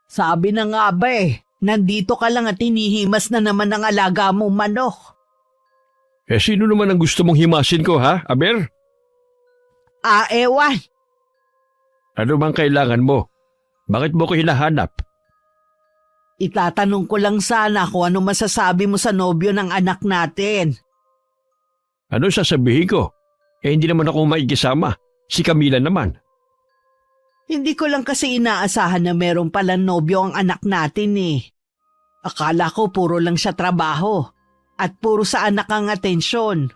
Sabi na nga ba nandito ka lang at hinihimas na naman ang alaga mong manok. Sino naman ang gusto mong himasin ko, ha, Aber? Ewan. Ano bang kailangan mo? Bakit mo ko hinahanap? Itatanong ko lang sana kung ano masasabi mo sa nobyo ng anak natin. Ano sasabihin ko? Hindi naman ako maikisama. Si Camila naman. Hindi ko lang kasi inaasahan na meron palang nobyo ang anak natin Akala ko puro lang siya trabaho at puro sa anak ang atensyon.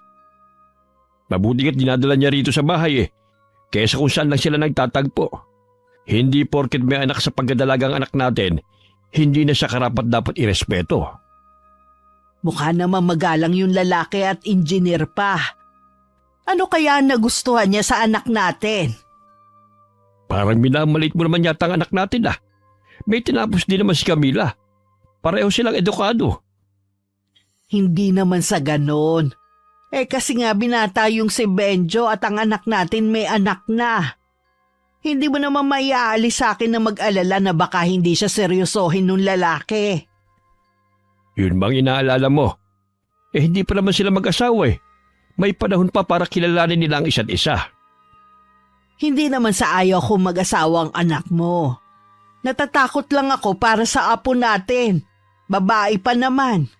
Mabuti ka't dinadala niya rito sa bahay kaysa kung saan lang sila nagtatagpo. Hindi porket may anak sa pagdadalagang anak natin, hindi na siya karapat dapat irespeto. Mukha naman magalang yung lalaki at engineer pa. Ano kaya ang nagustuhan niya sa anak natin? Parang minamalit mo naman yata ang anak natin May tinapos din naman si Camila. Pareho silang edukado. Hindi naman sa ganon. Kasi nga binata yung si Benjo at ang anak natin may anak na. Hindi mo naman maiaalis sa akin na mag-alala na baka hindi siya seryosohin nung lalaki. Yun bang inaalala mo? Hindi pa naman sila mag-asawa May panahon pa para kilalanin nila ang isa't isa. Hindi naman sa ayaw ko mag-asawa ang anak mo. Natatakot lang ako para sa apo natin. Babae pa naman.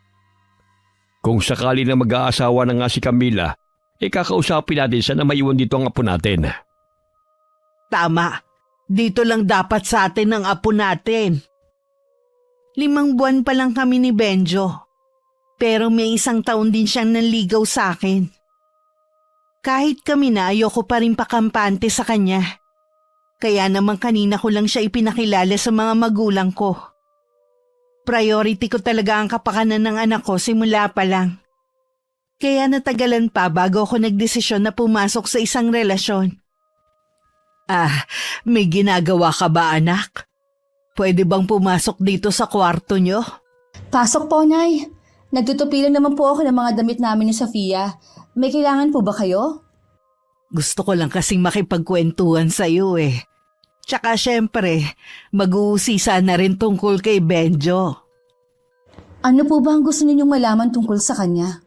Kung sakali na mag-aasawa na nga si Camila, kakausapin natin siya na maiwan dito ang apo natin. Tama. Dito lang dapat sa atin ang apo natin. 5 buwan pa lang kami ni Benjo. Pero may 1 taon din siyang nanligaw sa akin. Kahit kami na ayoko pa rin pakampante sa kanya. Kaya naman kanina ko lang siya ipinakilala sa mga magulang ko. Priority ko talaga ang kapakanan ng anak ko simula pa lang. Kaya natagalan pa bago ako nagdesisyon na pumasok sa isang relasyon. May ginagawa ka ba, anak? Pwede bang pumasok dito sa kwarto nyo? Pasok po, Nay. Nagtutupilan naman po ako ng mga damit namin ni Sofia. May kailangan po ba kayo? Gusto ko lang kasing makipagkwentuhan sa'yo Tsaka syempre, mag-uusisa na rin tungkol kay Benjo. Ano po ba ang gusto ninyong malaman tungkol sa kanya?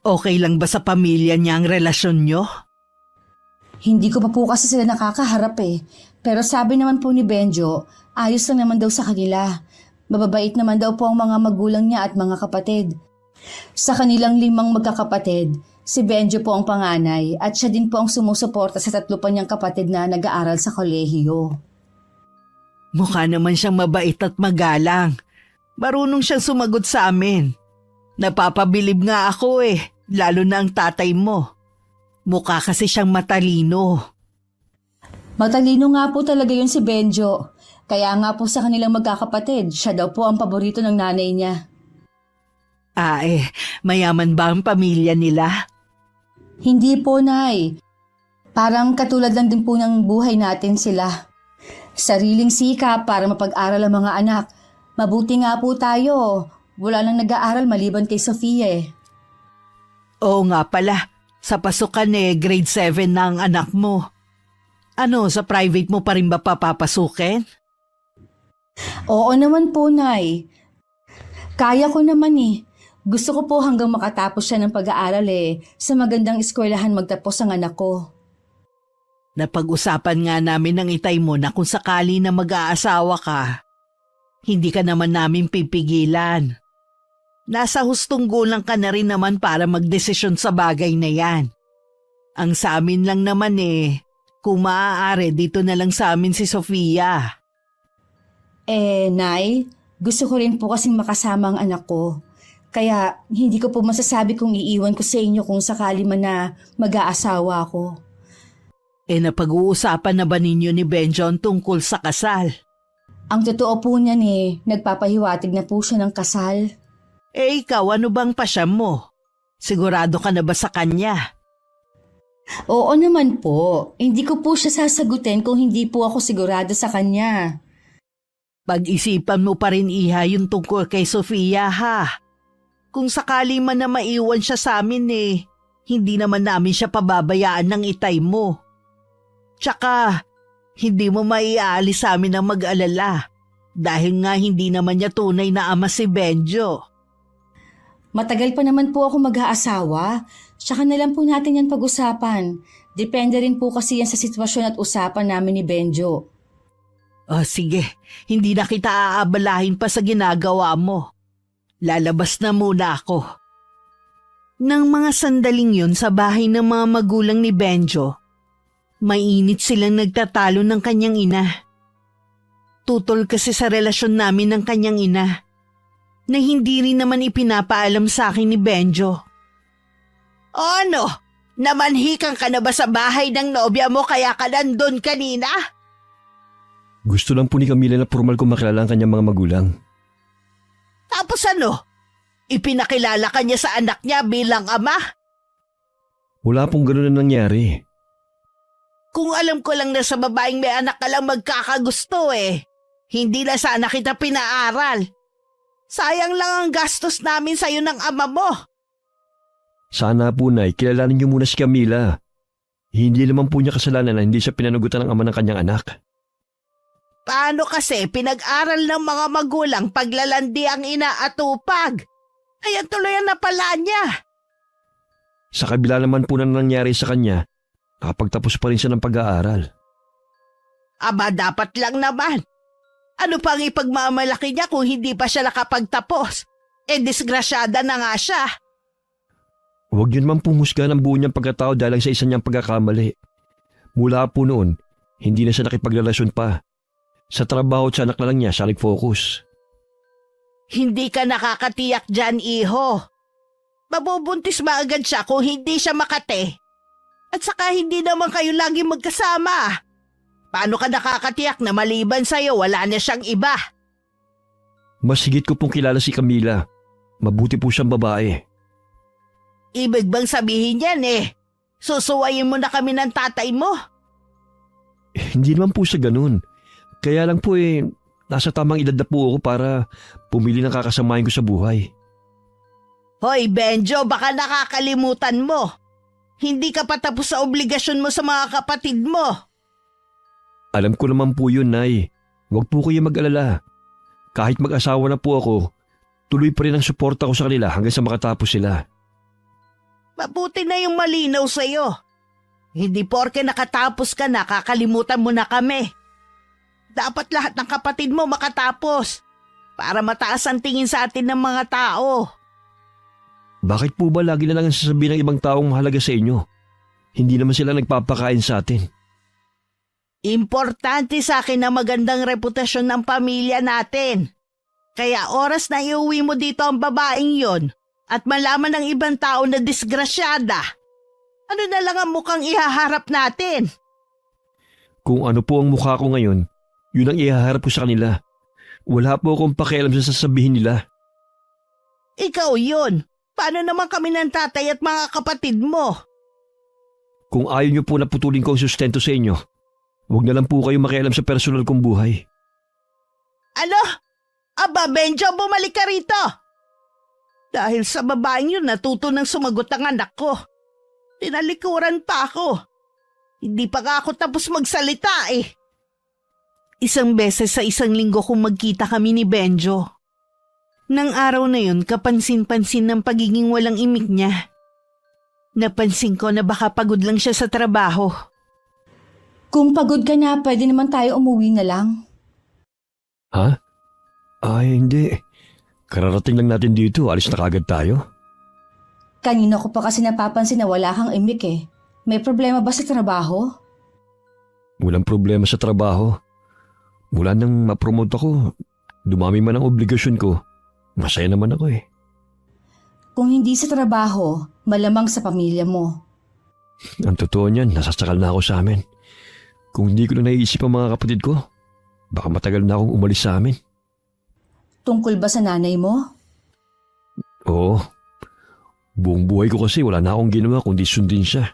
Okay lang ba sa pamilya niya ang relasyon nyo? Hindi ko pa po kasi sila nakakaharap Pero sabi naman po ni Benjo, ayos lang naman daw sa kanila. Mababait naman daw po ang mga magulang niya at mga kapatid. Sa kanilang 5 magkakapatid, si Benjo po ang panganay at siya din po ang sumusuporta sa 3 pa niyang kapatid na nag-aaral sa kolehiyo. Mukha naman siyang mabait at magalang. Marunong siyang sumagot sa amin. Napapabilib nga ako lalo na ang tatay mo. Mukha kasi siyang matalino. Matalino nga po talaga yun si Benjo. Kaya nga po sa kanilang magkakapatid, siya daw po ang paborito ng nanay niya. Mayaman ba ang pamilya nila? Hindi po, Nay. Parang katulad lang din po ng buhay natin sila. Sariling sikap para mapag-aral ang mga anak. Mabuti nga po tayo. Wala nang nag-aaral maliban kay Sofia Oo nga pala. Sa pasukan grade 7 na ang anak mo. Ano, sa private mo pa rin ba papapasukin? Oo naman po, Nay. Kaya ko naman Gusto ko po hanggang makatapos siya ng pag-aaral sa magandang eskwelahan magtapos ang anak ko. Napag-usapan nga namin ng itay mo na kung sakali na mag-aasawa ka, hindi ka naman namin pipigilan. Nasa hustong gulang ka na rin naman para magdesisyon sa bagay na yan. Ang sa amin lang naman kung maaari dito na lang sa amin si Sofia. Nay, gusto ko rin po kasing makasama ang anak ko. Kaya hindi ko po masasabi kung iiwan ko sa inyo kung sakali man na mag-aasawa ako. Napag-uusapan na ba ninyo ni Benjon tungkol sa kasal? Ang totoo po niyan nagpapahiwatig na po siya ng kasal. Ikaw, ano bang pasyam mo? Sigurado ka na ba sa kanya? Oo naman po. Hindi ko po siya sasagutin kung hindi po ako sigurado sa kanya. Pag-isipan mo pa rin, Iha, yung tungkol kay Sofia, ha? Kung sakali man na maiwan siya sa amin hindi naman namin siya pababayaan ng itay mo. Tsaka, hindi mo maiaalis sa amin ang mag-alala. Dahil nga hindi naman niya tunay na ama si Benjo. Matagal pa naman po ako mag-aasawa. Tsaka na lang po natin yan pag-usapan. Depende rin po kasi yan sa sitwasyon at usapan namin ni Benjo. Sige, hindi na kita aabalahin pa sa ginagawa mo. Lalabas na muna ako. Nang mga sandaling yun sa bahay ng mga magulang ni Benjo, mainit silang nagtatalo ng kanyang ina. Tutol kasi sa relasyon namin ng kanyang ina na hindi rin naman ipinapaalam sa akin ni Benjo. Ano? Namanhikan ka na ba sa bahay ng nobya mo kaya ka nandun kanina? Gusto lang po ni Camila na formal ko makilala ang kanyang mga magulang. Tapos ano? Ipinakilala ka niya sa anak niya bilang ama? Wala pong ganun na nangyari. Kung alam ko lang na sa babaeng may anak ka lang magkakagusto hindi na sana kita pinaaral. Sayang lang ang gastos namin sa'yo ng ama mo. Sana po, Nay, kilalanin niyo muna si Camila. Hindi naman po niya kasalanan na hindi siya pinanugutan ng ama ng kanyang anak. Paano kasi pinag-aral ng mga magulang paglalandi ang ina at upag? Kaya tuloy ang napala niya. Sa kabila naman po na nangyari sa kanya, nakapagtapos pa rin siya ng pag-aaral. Aba, dapat lang naman. Ano pang ipagmamalaki niya kung hindi pa siya nakapagtapos? Disgrasyada na nga siya. Huwag niyo naman pong husgahan ang buo niyang pagkatao dahil sa isa niyang pagkakamali. Mula po noon, hindi na siya nakipagrelasyon pa. Sa trabaho at sa anak na lang niya siya nag-focus. Hindi ka nakakatiyak dyan, iho. Mabubuntis maagad siya kung hindi siya makate. At saka hindi naman kayo lagi magkasama. Paano ka nakakatiyak na maliban sa'yo wala na siyang iba? Mas higit ko pong kilala si Camila. Mabuti po siyang babae. Ibig bang sabihin yan susuwayin mo na kami ng tatay mo? Hindi naman po siya ganun. Kaya lang po nasa tamang edad na po ako para pumili ng kakasamahin ko sa buhay. Hoy Benjo, baka nakakalimutan mo. Hindi ka pa tapos sa obligasyon mo sa mga kapatid mo. Alam ko naman po yun, Nay. Huwag po kayo mag-alala. Kahit mag-asawa na po ako, tuloy pa rin ang suporta ko sa kanila hanggang sa makatapos sila. Mabuti na yung malinaw sa'yo. Hindi porke nakatapos ka na, kakalimutan mo na kami. Dapat lahat ng kapatid mo makatapos para mataas ang tingin sa atin ng mga tao. Bakit po ba lagi na lang ang sasabihin ng ibang taong mahalaga sa inyo? Hindi naman sila nagpapakain sa atin. Importante sa akin ang magandang reputasyon ng pamilya natin. Kaya oras na iuwi mo dito ang babaeng yon at malaman ng ibang tao na disgrasyada, ano na lang ang mukhang ihaharap natin? Kung ano po ang mukha ko ngayon, yun ang ihaharap ko sa kanila. Wala po akong pakialam sa sasabihin nila. Ikaw yun. Paano naman kami ng tatay at mga kapatid mo? Kung ayaw niyo po na putulin ko ang sustento sa inyo, huwag na lang po kayo makialam sa personal kong buhay. Ano? Aba, Benjo, bumalik ka rito! Dahil sa babaeng yun, natuto nang sumagot ang anak ko. Tinalikuran pa ako. Hindi pa nga ako tapos magsalita Isang beses sa isang linggo kung magkita kami ni Benjo. Nang araw na yun, kapansin-pansin ng pagiging walang imik niya. Napansin ko na baka pagod lang siya sa trabaho. Kung pagod ka na, pwede naman tayo umuwi na lang. Ha? Ay, hindi. Kararating lang natin dito. Alis na kagad tayo. Kanina ko pa kasi napapansin na wala kang imik May problema ba sa trabaho? Walang problema sa trabaho. Mula nang ma-promote ako, dumami man ang obligasyon ko. Masaya naman ako Kung hindi sa trabaho, malamang sa pamilya mo. Ang totoo niyan, nasasakal na ako sa amin. Kung hindi ko na naiisip ang mga kapatid ko, baka matagal na akong umalis sa amin. Tungkol ba sa nanay mo? Oo. Buong buhay ko kasi wala na akong ginawa kundi sundin siya.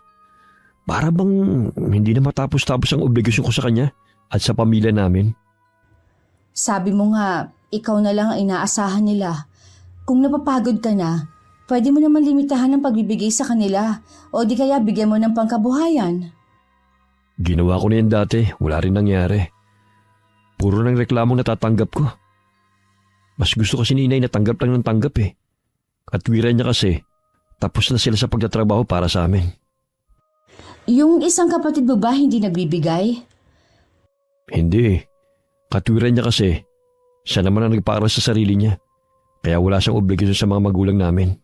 Para bang hindi na matapos-tapos ang obligasyon ko sa kanya at sa pamilya namin. Sabi mo nga, ikaw na lang ang inaasahan nila. Kung napapagod ka na, pwede mo naman limitahan ang pagbibigay sa kanila o di kaya bigyan mo ng pangkabuhayan. Ginawa ko na yan dati, wala rin nangyari. Puro ng reklamong natatanggap ko. Mas gusto kasi ni inay na tanggap lang ng tanggap eh. At wira niya kasi, tapos na sila sa pagtatrabaho para sa amin. Yung isang kapatid mo ba hindi nagbibigay? Hindi eh. Katwiran niya kasi, siya naman ang nagpaaral sa sarili niya. Kaya wala siyang obligasyon sa mga magulang namin.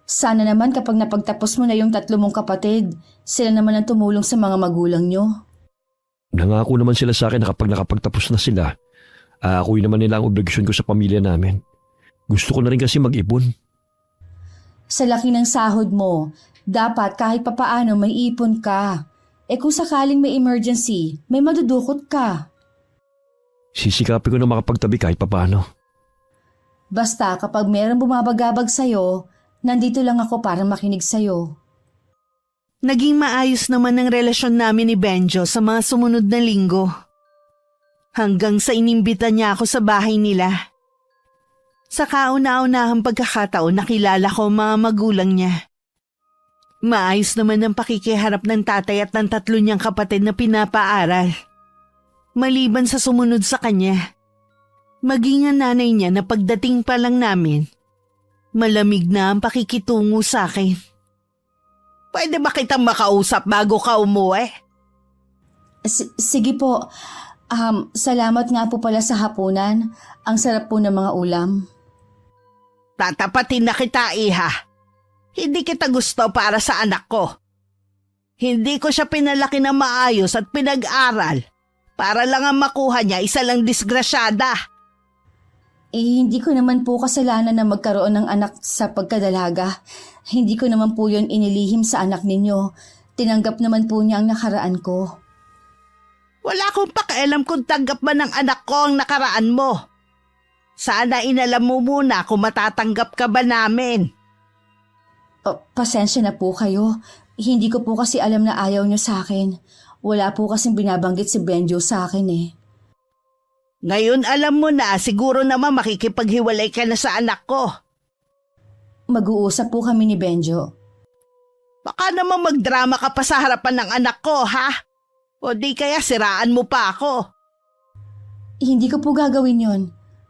Sana naman kapag napagtapos mo na yung 3 mong kapatid, sila naman ang tumulong sa mga magulang nyo. Nangako naman sila sa akin na kapag nakapagtapos na sila, aakuin naman nila ang obligasyon ko sa pamilya namin. Gusto ko na rin kasi mag-ipon. Sa laki ng sahod mo, dapat kahit papaano may ipon ka. Kung sakaling may emergency, may madudukot ka. Sisikapin ko na makapagtabi kahit papaano. Basta kapag merong bumabagabag sa'yo, nandito lang ako para makinig sa'yo. Naging maayos naman ang relasyon namin ni Benjo sa mga sumunod na linggo. Hanggang sa inimbita niya ako sa bahay nila. Sa kauna-unahang pagkakataon nakilala ko ang mga magulang niya. Maayos naman ang pakikiharap ng tatay at ng 3 niyang kapatid na pinapaaral. Maliban sa sumunod sa kanya, maging ang nanay niya na pagdating pa lang namin, malamig na ang pakikitungo sa akin. Pwede ba kitang makausap bago ka umuwi? Sige po. Salamat nga po pala sa hapunan. Ang sarap po ng mga ulam. Tatapatin na kita, iha. Hindi kita gusto para sa anak ko. Hindi ko siya pinalaki na maayos at pinag-aral. Para lang ang makuha niya, isa lang disgrasyada. Hindi ko naman po kasalanan na magkaroon ng anak sa pagkadalaga. Hindi ko naman po yun inilihim sa anak ninyo. Tinanggap naman po niya ang nakaraan ko. Wala akong pakialam kung tanggap ba ng anak ko ang nakaraan mo. Sana inalam mo muna kung matatanggap ka ba namin. Pasensya na po kayo. Hindi ko po kasi alam na ayaw niyo sa akin. Wala po kasing binabanggit si Benjo sa akin eh. Ngayon alam mo na, siguro naman makikipaghiwalay ka na sa anak ko. Mag-uusap po kami ni Benjo. Baka naman magdrama ka pa sa harapan ng anak ko, ha? O di kaya siraan mo pa ako. Hindi ko po gagawin yon.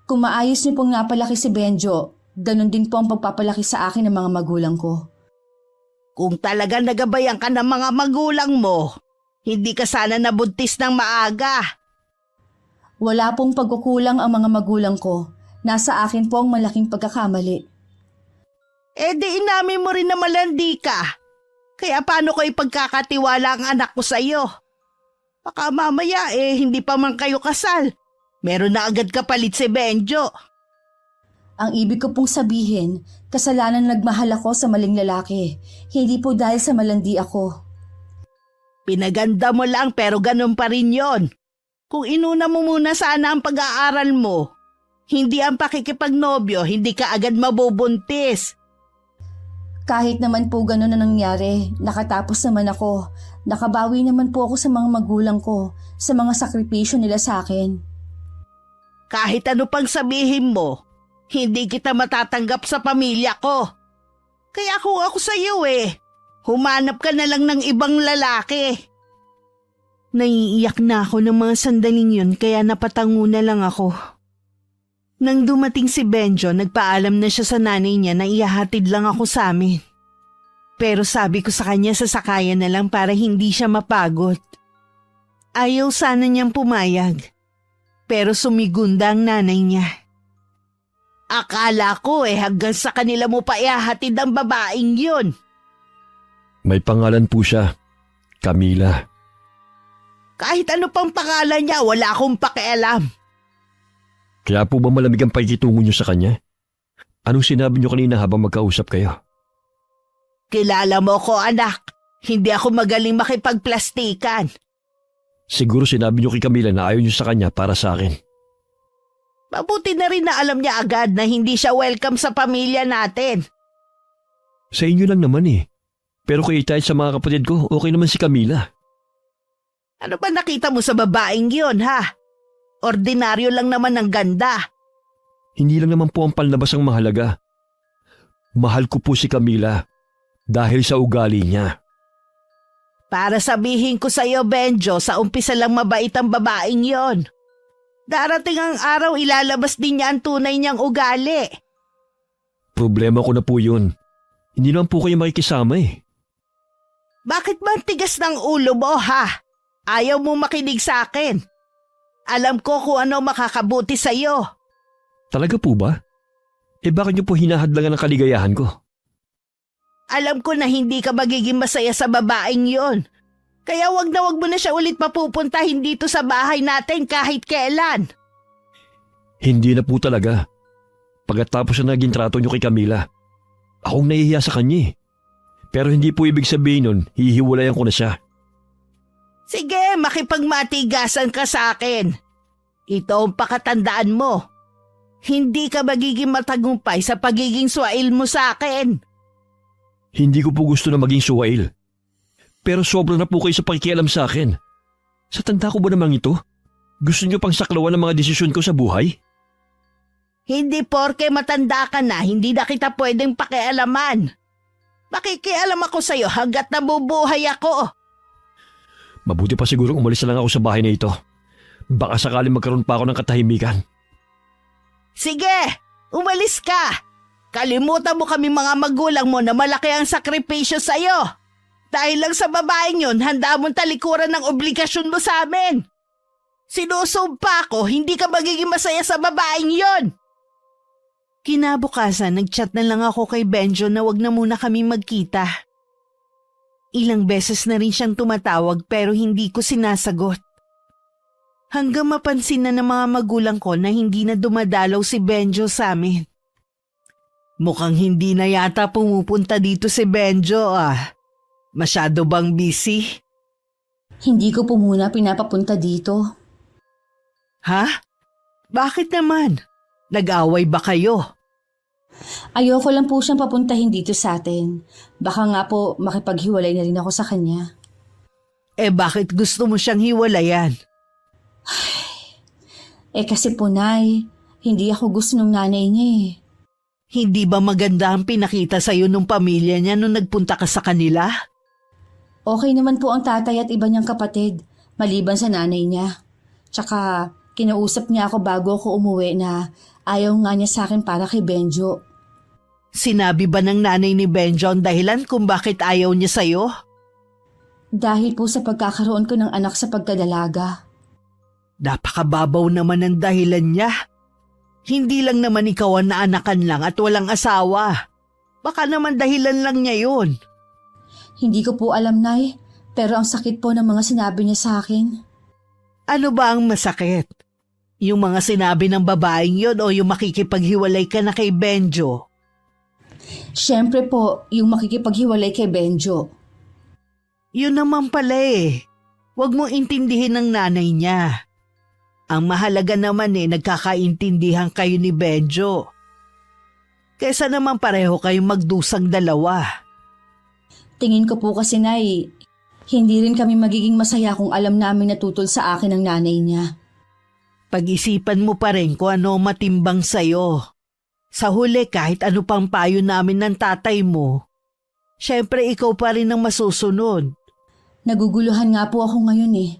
Kung maayos niyo pong napalaki si Benjo, ganun din po ang pagpapalaki sa akin ng mga magulang ko. Kung talaga nagabayan ka ng mga magulang mo, hindi ka sana nabuntis ng maaga. Wala pong pagkukulang ang mga magulang ko. Nasa akin po ang malaking pagkakamali. Di inamin mo rin na malandi ka. Kaya paano ko ipagkakatiwala ang anak ko sa iyo? Baka mamaya hindi pa man kayo kasal. Meron na agad kapalit si Benjo. Ang ibig ko pong sabihin, kasalanan nagmahal ako sa maling lalaki. Hindi po dahil sa malandi ako. Pinaganda mo lang pero ganun pa rin yon. Kung inuna mo muna sana ang pag-aaral mo, hindi ang pakikipagnobyo, hindi ka agad mabubuntis. Kahit naman po ganun na nangyari, nakatapos naman ako. Nakabawi naman po ako sa mga magulang ko, sa mga sakripisyo nila sa akin. Kahit ano pang sabihin mo, hindi kita matatanggap sa pamilya ko. Kaya kung ako sa iyo humanap ka na lang ng ibang lalaki. Naiiyak na ako ng mga sandaling yun kaya napatango na lang ako. Nang dumating si Benjo, nagpaalam na siya sa nanay niya na ihahatid lang ako sa amin. Pero sabi ko sa kanya sasakayan na lang para hindi siya mapagod. Ayaw sana niyang pumayag. Pero sumigunda ang nanay niya. Akala ko hanggang sa kanila mo pa ihahatid ang babaeng yun. May pangalan po siya, Camila. Kahit ano pang pangalan niya, wala akong pakialam. Kaya po ba malamig ang pakikitungo niyo sa kanya? Anong sinabi niyo kanina habang magkausap kayo? Kilala mo ko, anak. Hindi ako magaling makipagplastikan. Siguro sinabi niyo kay Camila na ayaw niyo sa kanya para sa akin. Mabuti na rin na alam niya agad na hindi siya welcome sa pamilya natin. Sa inyo lang naman Pero kay tayo sa mga kapatid ko, okay naman si Camila. Ano ba nakita mo sa babaeng yun, ha? Ordinaryo lang naman ng ganda. Hindi lang naman po ang palnabas ang mahalaga. Mahal ko po si Camila dahil sa ugali niya. Para sabihin ko sa iyo, Benjo, sa umpisa lang mabait ang babaeng yon. Darating ang araw ilalabas din niya ang tunay niyang ugali. Problema ko na po yun. Hindi naman po kayo makikisama eh. Bakit ba ang tigas ng ulo mo, ha? Ayaw mo makinig sa akin. Alam ko kung ano makakabuti sa'yo. Talaga po ba? Bakit niyo po hinahadlangan ang kaligayahan ko? Alam ko na hindi ka magiging masaya sa babaeng yon. Kaya wag mo na siya ulit mapupuntahin dito sa bahay natin kahit kailan. Hindi na po talaga. Pagkatapos na naging trato niyo kay Camila, akong nahihiya sa kanya eh. Pero hindi po ibig sabihin nun, hihiwalayan ko na siya. Sige, makipagmatigasan ka sa akin. Ito ang pakatandaan mo. Hindi ka magiging matagumpay sa pagiging swail mo sa akin. Hindi ko po gusto na maging suwail. Pero sobra na po kayo sa pakikialam sa akin. Sa tanda ko ba namang ito? Gusto niyo pang saklawan ang mga desisyon ko sa buhay? Hindi porke matanda ka na, hindi na kita pwedeng pakialaman. Makikialam ako sa'yo hanggat nabubuhay ako. Mabuti pa siguro umalis na lang ako sa bahay na ito. Baka sakaling magkaroon pa ako ng katahimikan. Sige, umalis ka. Kalimutan mo kami mga magulang mo na malaki ang sakripisyo sa'yo. Dahil lang sa babaeng yon, handa mong talikuran ng obligasyon mo sa amin. Sinusumpa ko, hindi ka magiging masaya sa babaeng yon. Kinabukasan, nagchat na lang ako kay Benjo na wag na muna kami magkita. Ilang beses na rin siyang tumatawag pero hindi ko sinasagot. Hanggang mapansin na ng mga magulang ko na hindi na dumadalaw si Benjo sa amin. Mukhang hindi na yata pumupunta dito si Benjo ah. Masyado bang busy? Hindi ko po muna pinapapunta dito. Ha? Bakit naman? Nag-away ba kayo? Ayoko lang po siyang papuntahin dito sa atin. Baka nga po makipaghiwalay na rin ako sa kanya. Bakit gusto mo siyang hiwalayan? Kasi po, Nay, hindi ako gusto ng nanay niya eh. Hindi ba maganda ang pinakita sa'yo ng pamilya niya nung nagpunta ka sa kanila? Okay naman po ang tatay at iba niyang kapatid, maliban sa nanay niya. Tsaka, kinausap niya ako bago ako umuwi na ayaw nga niya sa akin para kay Benjo. Sinabi ba ng nanay ni Benjo ang dahilan kung bakit ayaw niya sa'yo? Dahil po sa pagkakaroon ko ng anak sa pagkadalaga. Napakababaw naman ang dahilan niya. Hindi lang naman ikaw ang naanakan lang at walang asawa. Baka naman dahilan lang niya yun. Hindi ko po alam, Nay, pero ang sakit po ng mga sinabi niya sa akin. Ano ba ang masakit? Yung mga sinabi ng babaeng yun o yung makikipaghiwalay ka na kay Benjo? Siyempre po, yung makikipaghiwalay kay Benjo. Yun naman pala eh. Huwag mong intindihin ng nanay niya. Ang mahalaga naman nagkakaintindihan kayo ni Benjo. Kesa naman pareho kayong magdusang dalawa. Tingin ko po kasi, Nay, hindi rin kami magiging masaya kung alam namin natutol sa akin ang nanay niya. Pag-isipan mo pa rin kung ano matimbang sa'yo. Sa huli kahit ano pang payo namin ng tatay mo, syempre ikaw pa rin ang masusunod. Naguguluhan nga po ako ngayon eh.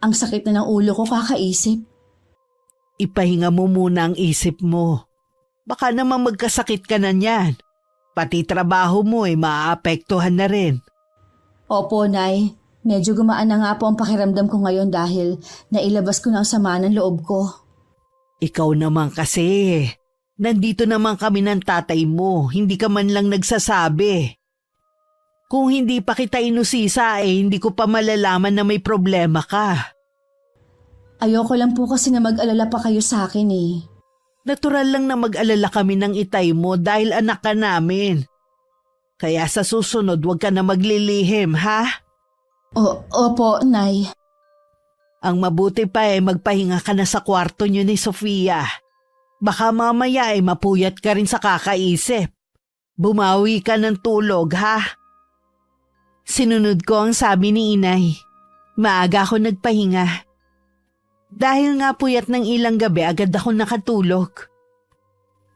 Ang sakit na ng ulo ko kakaisip. Ipahinga mo muna ang isip mo. Baka naman magkasakit ka na niyan. Pati trabaho mo maaapektuhan na rin. Opo, Nay. Medyo gumaan na nga po ang pakiramdam ko ngayon dahil nailabas ko na ang sama ng loob ko. Ikaw naman kasi. Nandito naman kami ng tatay mo. Hindi ka man lang nagsasabi. Kung hindi pa kita inusisa hindi ko pa malalaman na may problema ka. Ayoko lang po kasi na mag-alala pa kayo sa akin eh. Natural lang na mag-alala kami ng itay mo dahil anak ka namin. Kaya sa susunod huwag ka na maglilihim, ha? Opo, Nay. Ang mabuti pa magpahinga ka na sa kwarto niyo ni Sofia. Baka mamaya mapuyat ka rin sa kakaisip. Bumawi ka ng tulog, ha? Sinunod ko ang sabi ni Inay. Maaga ako nagpahinga. Dahil nga puyat ng ilang gabi agad ako nakatulog.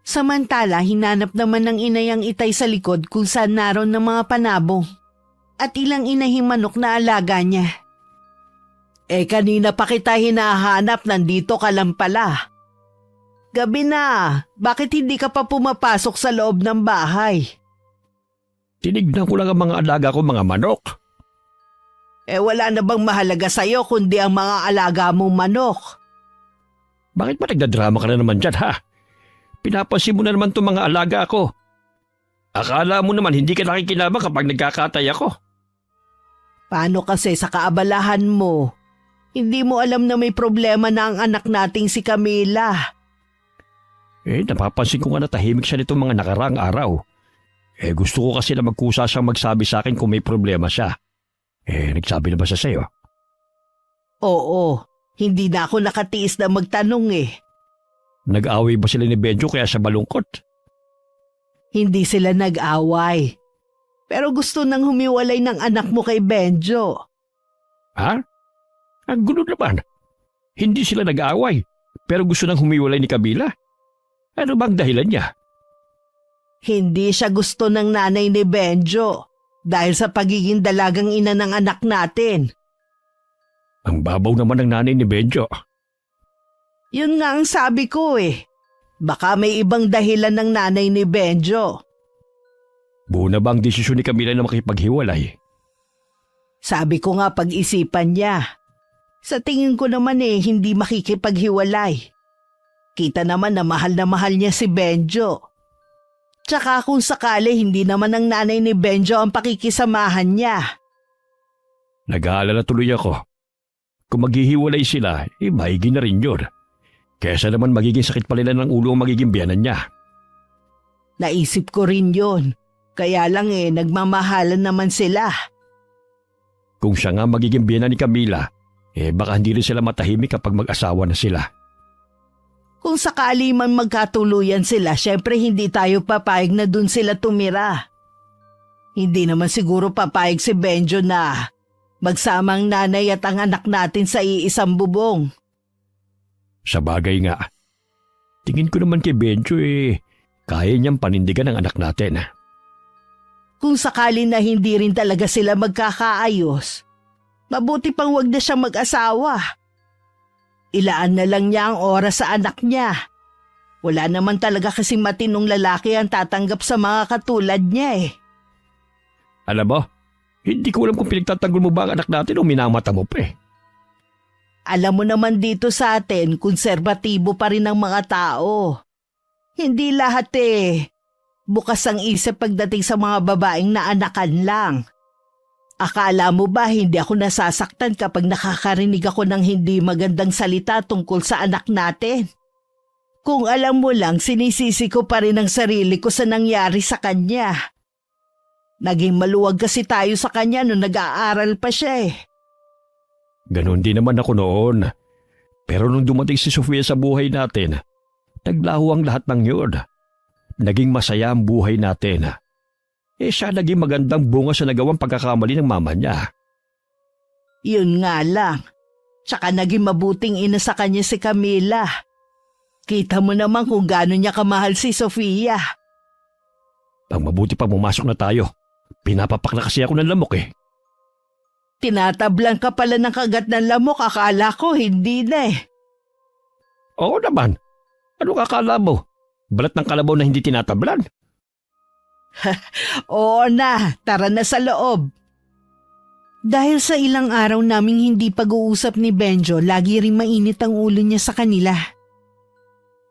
Samantala, hinanap naman ng inay ang itay sa likod kung saan naroon ng mga panabong at ilang inahing manok na alaga niya. Kanina pa kita hinahanap, nandito ka lang pala. Gabi na, bakit hindi ka pa pumapasok sa loob ng bahay? Tinignan ko lang ang mga alaga ko, mga manok. Wala na bang mahalaga sa'yo kundi ang mga alaga mong manok? Bakit ba nagdadrama ka na naman dyan, ha? Pinapansin mo na naman itong mga alaga ko. Akala mo naman hindi ka nakikinabang kapag nagkakatay ako. Paano kasi sa kaabalahan mo? Hindi mo alam na may problema na ang anak nating si Camila. Napapansin ko nga na tahimik siya nitong mga nakaraang araw. Gusto ko kasi na magkusa siyang magsabi sa akin kung may problema siya. Nagsabi na ba siya sa'yo? Oo, hindi na ako nakatiis na magtanong Nag-away ba sila ni Benjo kaya siya malungkot? Hindi sila nag-away. Pero gusto nang humiwalay ng anak mo kay Benjo. Ha? Ang gulo naman. Hindi sila nag-away, pero gusto nang humiwalay ni Camila? Ano bang dahilan niya? Hindi siya gusto ng nanay ni Benjo dahil sa pagiging dalagang ina ng anak natin. Ang babaw naman ng nanay ni Benjo. Yun nga ang sabi ko Baka may ibang dahilan ng nanay ni Benjo. Buo na ba ang desisyon ni Camila na makipaghiwalay? Sabi ko nga pag-isipan niya. Sa tingin ko naman hindi makikipaghiwalay. Kita naman na mahal niya si Benjo. Tsaka kung sakali hindi naman ang nanay ni Benjo ang pakikisamahan niya. Nag-aalala tuloy ako. Kung maghihiwalay sila, maigi na rin yun. Kesa naman magiging sakit pa nila ng ulo ang magiging biyanan niya. Naisip ko rin yun. Kaya lang nagmamahalan naman sila. Kung siya nga magiging biyanan ni Camila, baka hindi rin sila matahimik kapag mag-asawa na sila. Kung sakali man magkatuluyan sila, syempre hindi tayo papayag na dun sila tumira. Hindi naman siguro papayag si Benjo na magsama ang nanay at ang anak natin sa iisang bubong. Sa bagay nga, tingin ko naman kay Benjo kaya niyang panindigan ang anak natin. Kung sakali na hindi rin talaga sila magkakaayos, mabuti pang wag na siyang mag-asawa. Ilaan na lang niya ang oras sa anak niya. Wala naman talaga kasing matinong lalaki ang tatanggap sa mga katulad niya Alam mo, hindi ko alam kung pinagtatanggol mo ba ang anak natin o minamata mo pa Alam mo naman dito sa atin, konserbatibo pa rin ang mga tao. Hindi lahat bukas ang isip pagdating sa mga babaeng naanakan lang. Akala mo ba hindi ako nasasaktan kapag nakakarinig ako ng hindi magandang salita tungkol sa anak natin? Kung alam mo lang, sinisisi ko pa rin ang sarili ko sa nangyari sa kanya. Naging maluwag kasi tayo sa kanya nung nag-aaral pa siya Ganon din naman ako noon. Pero nung dumating si Sofia sa buhay natin, naglaho ang lahat ng yun. Naging masaya ang buhay natin. Siya naging magandang bunga sa nagawang pagkakamali ng mama niya. Yun nga lang. Tsaka naging mabuting ina sa kanya si Camila. Kita mo naman kung gaano niya kamahal si Sofia. Pag mabuti pa pumasok na tayo, pinapapak na kasi ako ng lamok Tinatablan ka pala ng kagat ng lamok, akala ko hindi na Oo naman. Ano kakala mo? Balat ng kalabaw na hindi tinatablan? Oo na, tara na sa loob. Dahil sa ilang araw naming hindi pag-uusap ni Benjo, lagi rin mainit ang ulo niya sa kanila.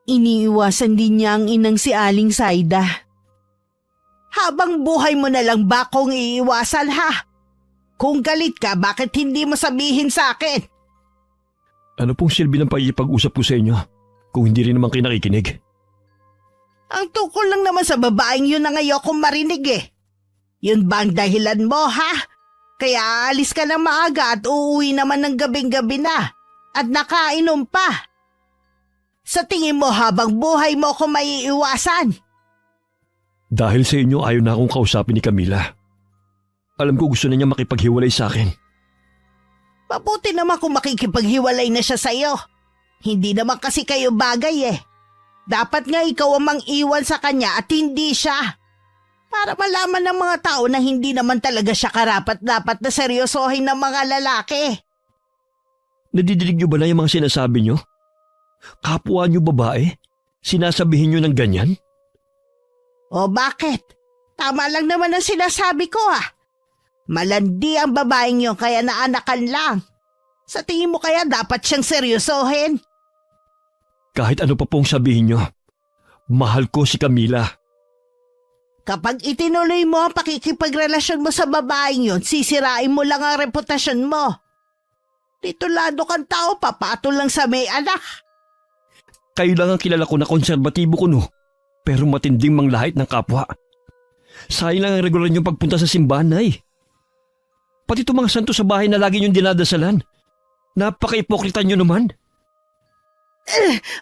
Iniiwasan din niya ang inang si Aling Saida. Habang buhay mo na lang ba kung iiwasan ha? Kung galit ka, bakit hindi mo sabihin sa akin? Ano pong silbi ng pag-iipag-usap ko sa inyo kung hindi rin naman kayo nakikinig? Ang tungkol lang naman sa babaeng yun ang ayokong marinig Yun ba ang dahilan mo ha? Kaya alis ka na maaga at uuwi naman ng gabing-gabi na at nakainom pa. Sa tingin mo habang buhay mo ko maiiwasan? Dahil sa inyo ayaw na akong kausapin ni Camila. Alam ko gusto na niya makipaghiwalay sa akin. Mabuti naman kung makikipaghiwalay na siya sa'yo. Hindi naman kasi kayo bagay Dapat nga ikaw ang mang-iwan sa kanya at hindi siya. Para malaman ng mga tao na hindi naman talaga siya karapat-dapat na seryosohin ng mga lalaki. Nadidinig niyo ba na yung mga sinasabi niyo? Kapwa niyo babae? Sinasabihin niyo ng ganyan? O bakit? Tama lang naman ang sinasabi ko Malandi ang babaeng yun kaya naanakan lang. Sa tingin mo kaya dapat siyang seryosohin? Kahit ano pa pong sabihin niyo, mahal ko si Camila. Kapag itinuloy mo ang pakikipagrelasyon mo sa babaeng yun, sisirain mo lang ang reputasyon mo. Titulado kang tao, papatol lang sa may anak. Kayo lang ang kilala ko na konserbatibo kuno, pero matinding manglahit ng kapwa. Sayang lang ang regular niyong pagpunta sa simbahan, Nay. Pati itong mga santo sa bahay na lagi niyong dinadasalan. Napaka-ipokrita niyo naman.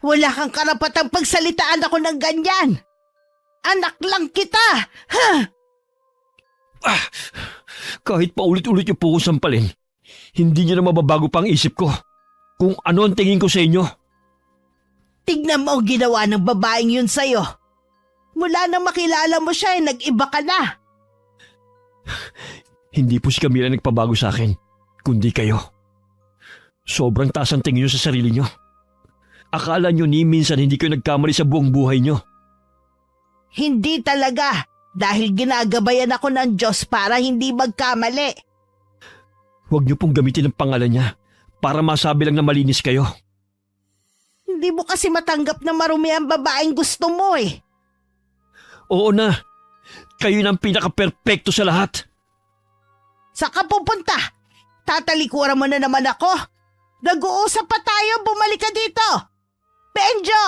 Wala kang karapatang pagsalitaan ako ng ganyan. Anak lang kita. Kahit paulit-ulit niyo po kong sampalin, hindi niyo na mababago pa ang isip ko kung ano ang tingin ko sa inyo. Tignan mo ang ginawa ng babaeng yun sa'yo. Mula nang makilala mo siya, nag-iba ka na. Hindi po si Camila nagpabago sa akin, kundi kayo. Sobrang taas ang tingin niyo sa sarili niyo. Akala niyo ni minsan hindi kayo nagkamali sa buong buhay niyo. Hindi talaga, dahil ginagabayan ako ng Diyos para hindi magkamali. Huwag niyo pong gamitin ang pangalan niya para masabi lang na malinis kayo. Hindi mo kasi matanggap na marumi ang babaeng gusto mo Oo na, kayo na ang pinaka-perpekto sa lahat. Saan ka pupunta? Tatalikuran mo na naman ako. Nag-uusap pa tayo, bumalik ka dito. Benjo!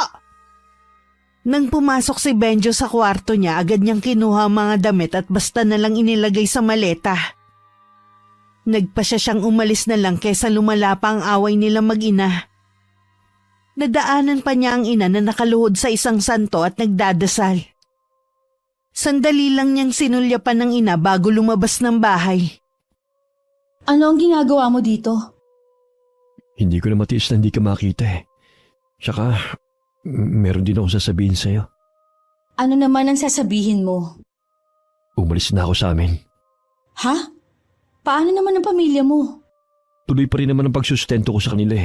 Nang pumasok si Benjo sa kwarto niya, agad niyang kinuha ang mga damit at basta na lang inilagay sa maleta. Nagpa siyang umalis na lang kaysa lumala pa ang away nila mag-ina. Nadaanan pa niya ang ina na nakaluhod sa isang santo at nagdadasal. Sandali lang niyang sinulyapan ng ina bago lumabas ng bahay. Ano ang ginagawa mo dito? Hindi ko na matiis na hindi ka makita Tsaka, meron din akong sasabihin sa'yo. Ano naman ang sasabihin mo? Umalis na ako sa amin. Ha? Paano naman ang pamilya mo? Tuloy pa rin naman ang pagsustento ko sa kanila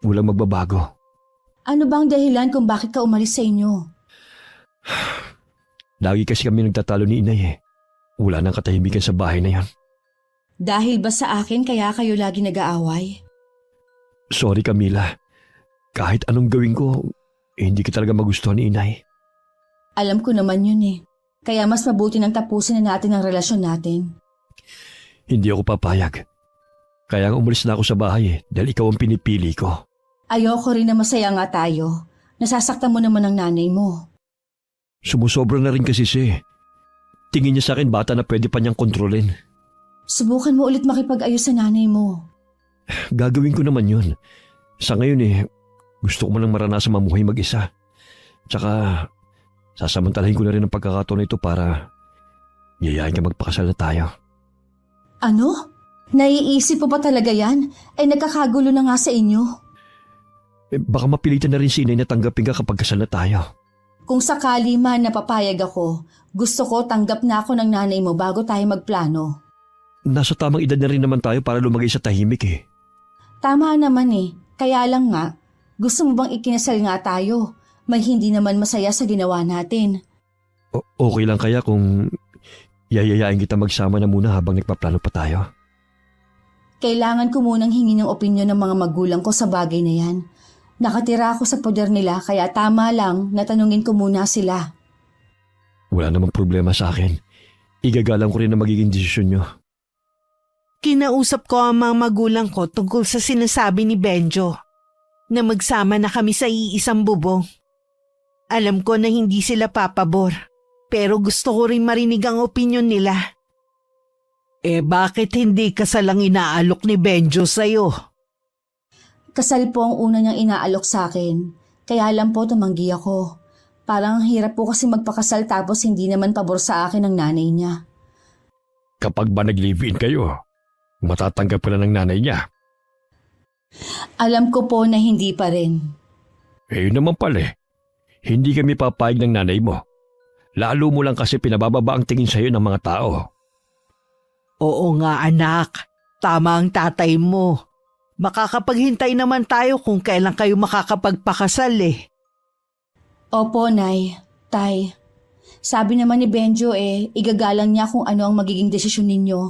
Walang magbabago. Ano bang dahilan kung bakit ka umalis sa inyo? Lagi kasi kami nagtatalo ni inay Wala nang katahimikan sa bahay na yan. Dahil ba sa akin kaya kayo lagi nag-aaway? Sorry Camila. Kahit anong gawin ko, hindi ka talaga magustuhan ni inay. Alam ko naman yun Kaya mas mabuti nang tapusin na natin ang relasyon natin. Hindi ako papayag. Kaya umalis na ako sa bahay dahil ikaw ang pinipili ko. Ayoko rin na masaya nga tayo. Nasasaktan mo naman ang nanay mo. Sumusobra na rin kasi siya Tingin niya sa akin bata na pwede pa niyang kontrolin. Subukan mo ulit makipag-ayos sa nanay mo. Gagawin ko naman yun. Sa ngayon gusto ko man lang maranasan mamuhay mag-isa. Tsaka, sasamantalahin ko na rin ang pagkakataon na ito para yayain ka magpakasal na tayo. Ano? Naiisip mo pa talaga yan? Nagkakagulo na nga sa inyo. Baka mapilitan na rin si inay na tanggapin ka kapag kasal na tayo. Kung sakali man napapayag ako, gusto ko tanggap na ako ng nanay mo bago tayo magplano. Nasa tamang edad na rin naman tayo para lumagay sa tahimik Tama naman Kaya lang nga, gusto mo bang ikinasal nga tayo? May hindi naman masaya sa ginawa natin. Okay lang kaya kung yayayain kita magsama na muna habang nagpaplano pa tayo? Kailangan ko munang hingin ng opinyon ng mga magulang ko sa bagay na yan. Nakatira ako sa poder nila kaya tama lang na tanungin ko muna sila. Wala namang problema sa akin. Igagalang ko rin na magiging desisyon nyo. Kinausap ko ang mga magulang ko tungkol sa sinasabi ni Benjo na magsama na kami sa iisang bubong. Alam ko na hindi sila papabor, pero gusto ko rin marinig ang opinyon nila. Bakit hindi kasal ang inaalok ni Benjo sa'yo? Kasal po ang una niyang inaalok sa akin, kaya lang po tumanggi ako. Parang ang hirap po kasi magpakasal tapos hindi naman pabor sa akin ng nanay niya. Kapag ba nag-live-in kayo, matatanggap ka na ng nanay niya. Alam ko po na hindi pa rin. Yun naman pala Hindi kami papayag ng nanay mo. Lalo mo lang kasi pinabababa ang tingin sa'yo ng mga tao. Oo nga anak, tama ang tatay mo. Makakapaghintay naman tayo kung kailan kayo makakapagpakasal eh. Opo, Nay. Tay. Sabi naman ni Benjo igagalang niya kung ano ang magiging desisyon ninyo.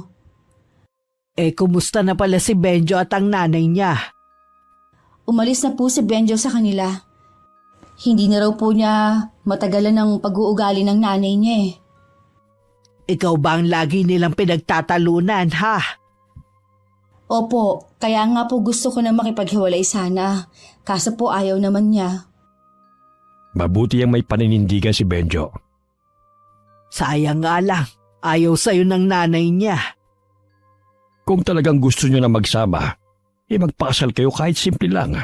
Kumusta na pala si Benjo at ang nanay niya? Umalis na po si Benjo sa kanila. Hindi na raw po niya matagalan ng pag-uugali ng nanay niya Ikaw ba ang lagi nilang pinagtatalunan, ha? Opo, kaya nga po gusto ko na makipaghiwalay sana. Kaso po ayaw naman niya. Mabuti ang may paninindigan si Benjo. Sayang nga lang, ayaw sa'yo ng nanay niya. Kung talagang gusto nyo na magsama, magpakasal kayo kahit simple lang.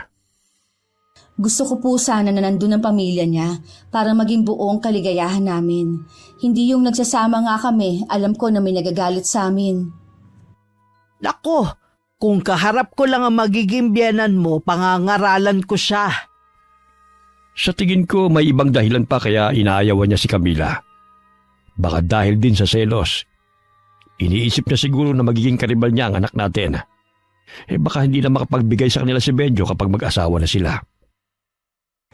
Gusto ko po sana na nandun ang pamilya niya para maging buong kaligayahan namin. Hindi yung nagsasama nga kami, alam ko na may nagagalit sa amin. Nako, kung kaharap ko lang ang magiging biyenan mo, pangangaralan ko siya. Sa tingin ko may ibang dahilan pa kaya inaayawan niya si Camila. Baka dahil din sa selos. Iniisip niya siguro na magiging karibal niya ang anak natin. Baka hindi na makapagbigay sa kanila si Benjo kapag mag-asawa na sila.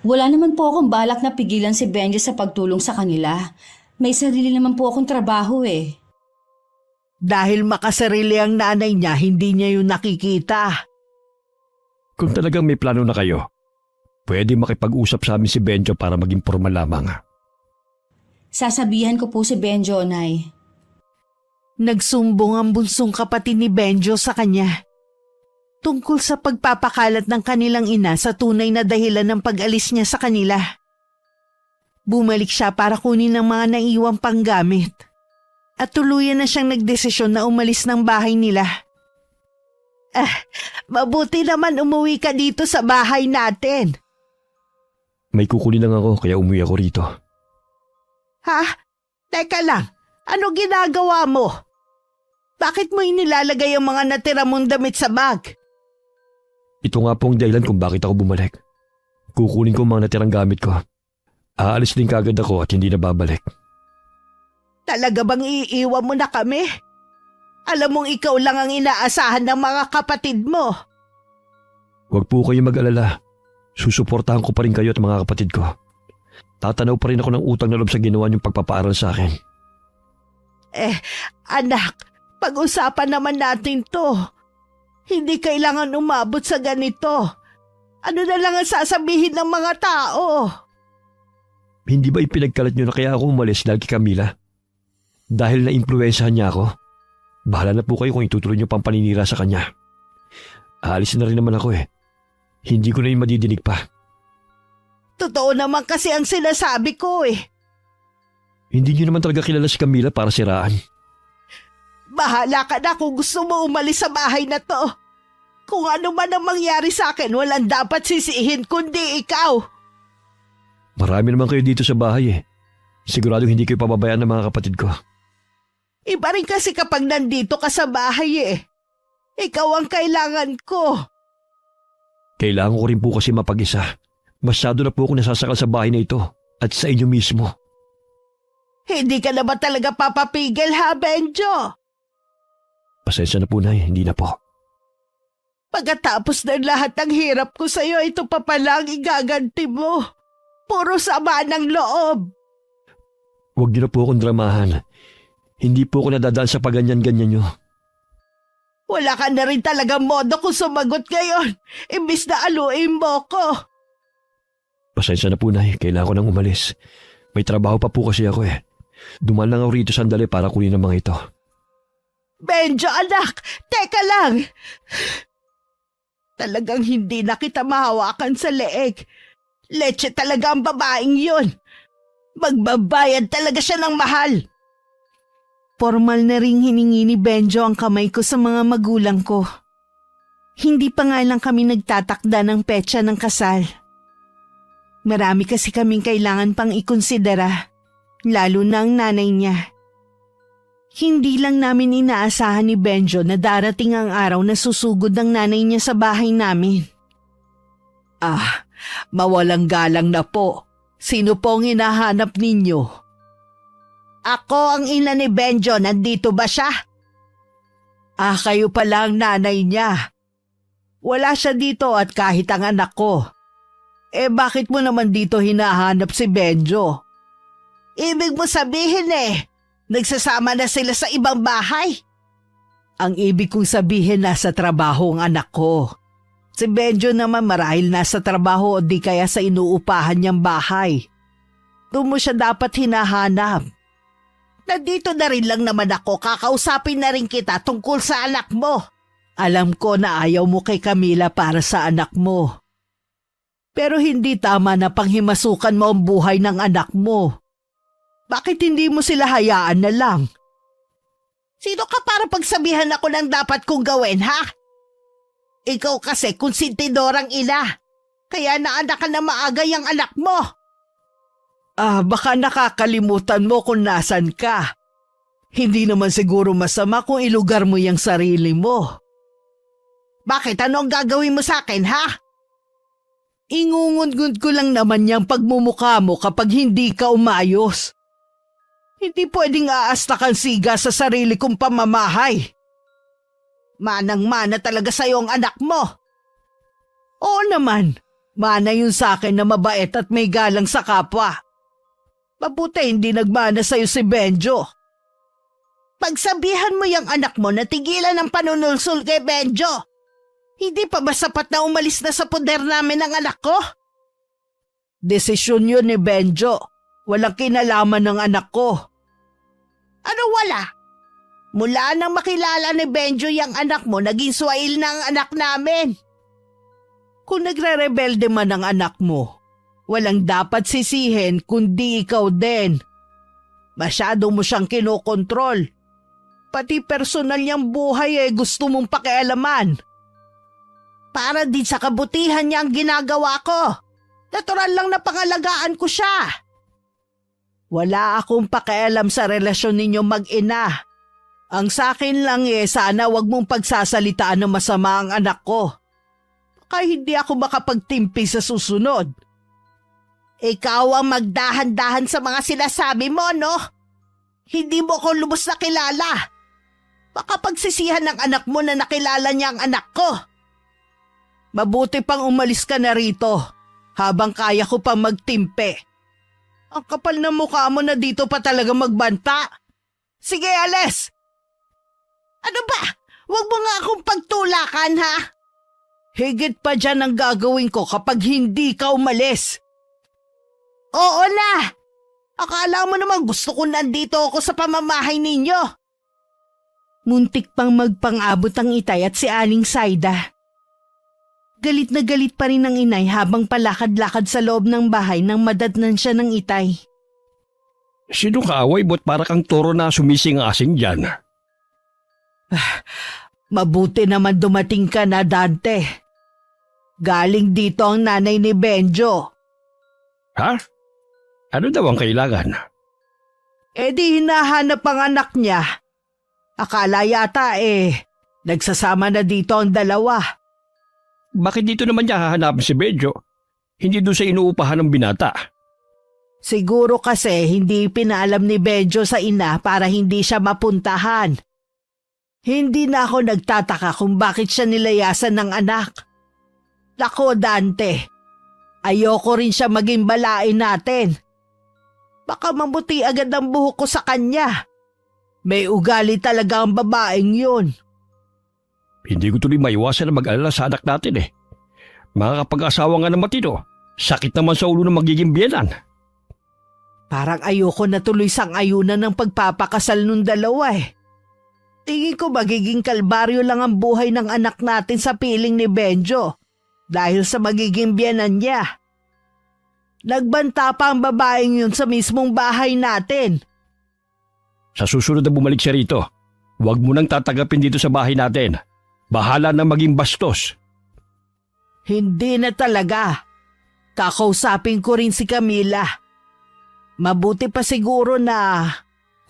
Wala naman po akong balak na pigilan si Benjo sa pagtulong sa kanila. May sarili naman po akong trabaho Dahil makasarili ang nanay niya, hindi niya yun nakikita. Kung talagang may plano na kayo, pwede makipag-usap sa amin si Benjo para maging formal lamang. Sasabihan ko po si Benjo, Nay. Nagsumbong ang bunsong kapatid ni Benjo sa kanya tungkol sa pagpapakalat ng kanilang ina sa tunay na dahilan ng pag-alis niya sa kanila. Bumalik siya para kunin ang mga naiwang panggamit at tuluyan na siyang nagdesisyon na umalis ng bahay nila. Mabuti naman umuwi ka dito sa bahay natin. May kukunin lang ako kaya umuwi ako rito. Ha? Teka lang, ano ginagawa mo? Bakit mo inilalagay ang mga natira mong damit sa bag? Ito nga po ang dahilan kung bakit ako bumalik. Kukunin ko ang mga natirang gamit ko. Aalis din kagad ako at hindi na babalik. Talaga bang iiwan mo na kami? Alam mong ikaw lang ang inaasahan ng mga kapatid mo. Huwag po kayo mag-alala. Susuportahan ko pa rin kayo at mga kapatid ko. Tatanaw pa rin ako ng utang na loob sa ginawa niyong pagpapaaral sa akin. Anak, pag-usapan naman natin to. Hindi kailangan umabot sa ganito. Ano na lang ang sasabihin ng mga tao? Hindi ba ipinagkalat niyo na kaya ako umalis dahil kay Camila? Dahil na-impluwensyahan niya ako? Bahala na po kayo kung itutuloy niyo pang paninira sa kanya. Aalis na rin naman ako Hindi ko na yung madidinig pa. Totoo naman kasi ang sinasabi ko Hindi niyo naman talaga kilala si Camila para siraan. Bahala ka na kung gusto mo umalis sa bahay na to. Kung ano man ang mangyari sa akin, walang dapat sisihin kundi ikaw. Marami naman kayo dito sa bahay Siguradong hindi kayo pababayaan ng mga kapatid ko. Iba rin kasi kapag nandito ka sa bahay Ikaw ang kailangan ko. Kailangan ko rin po kasi mapag-isa. Masyado na po ako nasasakal sa bahay na ito at sa inyo mismo. Hindi ka na ba talaga papapigil ha, Benjo? Pasensya na po, Nay. Hindi na po. Pagkatapos ng lahat ng hirap ko sa'yo, ito pa pala ang igaganti mo. Puro sama ng loob. Huwag niyo na po akong dramahan. Hindi po ako nadadaan sa paganyan-ganyan niyo. Wala ka na rin talagang modo kung sumagot ngayon. Imbis na aluin mo ko. Pasensya na po, Nay. Kailangan ko nang umalis. May trabaho pa po kasi ako Dumaan lang ako rito sandali para kunin ang mga ito. Benjo, anak! Teka lang! Talagang hindi na kita mahawakan sa leeg. Leche talaga ang babaeng yun. Magbabayad talaga siya ng mahal. Formal na ring hiningi ni Benjo ang kamay ko sa mga magulang ko. Hindi pa nga lang kami nagtatakda ng petsa ng kasal. Marami kasi kaming kailangan pang ikonsidera, lalo na ang nanay niya. Hindi lang namin inaasahan ni Benjo na darating ang araw na susugod ng nanay niya sa bahay namin. Mawalang galang na po. Sino po ang hinahanap ninyo? Ako ang ina ni Benjo, nandito ba siya? Kayo pala ang nanay niya. Wala siya dito at kahit ang anak ko. Bakit mo naman dito hinahanap si Benjo? Ibig mo sabihin nagsasama na sila sa ibang bahay? Ang ibig kong sabihin nasa trabaho ang anak ko. Si Benjo naman marahil nasa trabaho o di kaya sa inuupahan niyang bahay. Doon mo siya dapat hinahanap. Nandito na rin lang naman ako, kakausapin na rin kita tungkol sa anak mo. Alam ko na ayaw mo kay Camila para sa anak mo. Pero hindi tama na panghimasukan mo ang buhay ng anak mo. Bakit hindi mo sila hayaan na lang? Sino ka para pagsabihan ako ng dapat kong gawin, ha? Ikaw kasi konsentidorang ina. Kaya naanak ka na maaga yung anak mo. Baka nakakalimutan mo kung nasan ka. Hindi naman siguro masama kung ilugar mo yung sarili mo. Bakit? Ano ang gagawin mo sa akin, ha? Ingungund ko lang naman yung pagmumukha mo kapag hindi ka umayos. Hindi pwedeng aastakan siga sa sarili kong pamamahay. Manang-mana talaga sa'yo ang anak mo. Oo naman, mana yun sa akin na mabait at may galang sa kapwa. Mabuti hindi nagmana sa'yo si Benjo. Pagsabihan mo yung anak mo na tigilan ang panunulsul kay Benjo. Hindi pa ba sapat na umalis na sa poder namin ang anak ko? Desisyon yun ni Benjo. Walang kinalaman ng anak ko. Ano wala? Mula nang makilala ni Benjo yung anak mo, naging swail na ang anak namin. Kung nagre-rebelde man ang anak mo, walang dapat sisihin kundi ikaw din. Masyado mo siyang kinokontrol. Pati personal niyang buhay gusto mong pakialaman. Para din sa kabutihan niya ang ginagawa ko. Natural lang na pangalagaan ko siya. Wala akong pakialam sa relasyon ninyo mag-ina. Ang sakin lang sana wag mong pagsasalitaan ng masama ang anak ko. Baka hindi ako makapagtimpi sa susunod. Ikaw ang magdahan-dahan sa mga sinasabi mo, no? Hindi mo ko lubos na kilala. Baka pagsisihan ng anak mo na nakilala niya ang anak ko. Mabuti pang umalis ka na rito habang kaya ko pang magtimpe. Ang kapal na mukha mo na dito pa talaga magbanta. Sige, alis! Ano ba? Huwag mo nga akong pagtulakan, ha? Higit pa dyan ang gagawin ko kapag hindi ka umalis. Oo na! Akala mo naman gusto ko nandito ako sa pamamahay ninyo. Muntik pang magpang-abot ang Itay at si Aling Saida. Galit na galit pa rin ang inay habang palakad-lakad sa loob ng bahay nang madatnan siya ng Itay. Sino kaaway ba't para kang toro na sumising-asing dyan? Mabuti naman dumating ka na, Dante. Galing dito ang nanay ni Benjo. Ha? Ano daw ang kailangan? Di hinahanap ang anak niya. Akala yata nagsasama na dito ang dalawa. Bakit dito naman niya hahanapin si Benjo? Hindi doon sa inuupahan ng binata. Siguro kasi hindi pinaalam ni Benjo sa ina para hindi siya mapuntahan. Hindi na ako nagtataka kung bakit siya nilayasan ng anak. Nako, Dante, ayoko rin siya maging balain natin. Baka mamuti agad ang buhok ko sa kanya. May ugali talaga ang babaeng yun. Hindi ko tuloy maiwasan na mag-alala sa anak natin Makakapag-asawa nga ng matino. Sakit naman sa ulo ng magiging biyenan. Parang ayoko na tuloy sang-ayunan ng pagpapakasal nung dalawa Tingin ko magiging kalbaryo lang ang buhay ng anak natin sa piling ni Benjo dahil sa magiging biyenan niya. Nagbanta pa ang babaeng yun sa mismong bahay natin. Sa susunod na bumalik siya rito, huwag mo nang tatagapin dito sa bahay natin. Bahala na maging bastos. Hindi na talaga. Kakausapin ko rin si Camila. Mabuti pa siguro na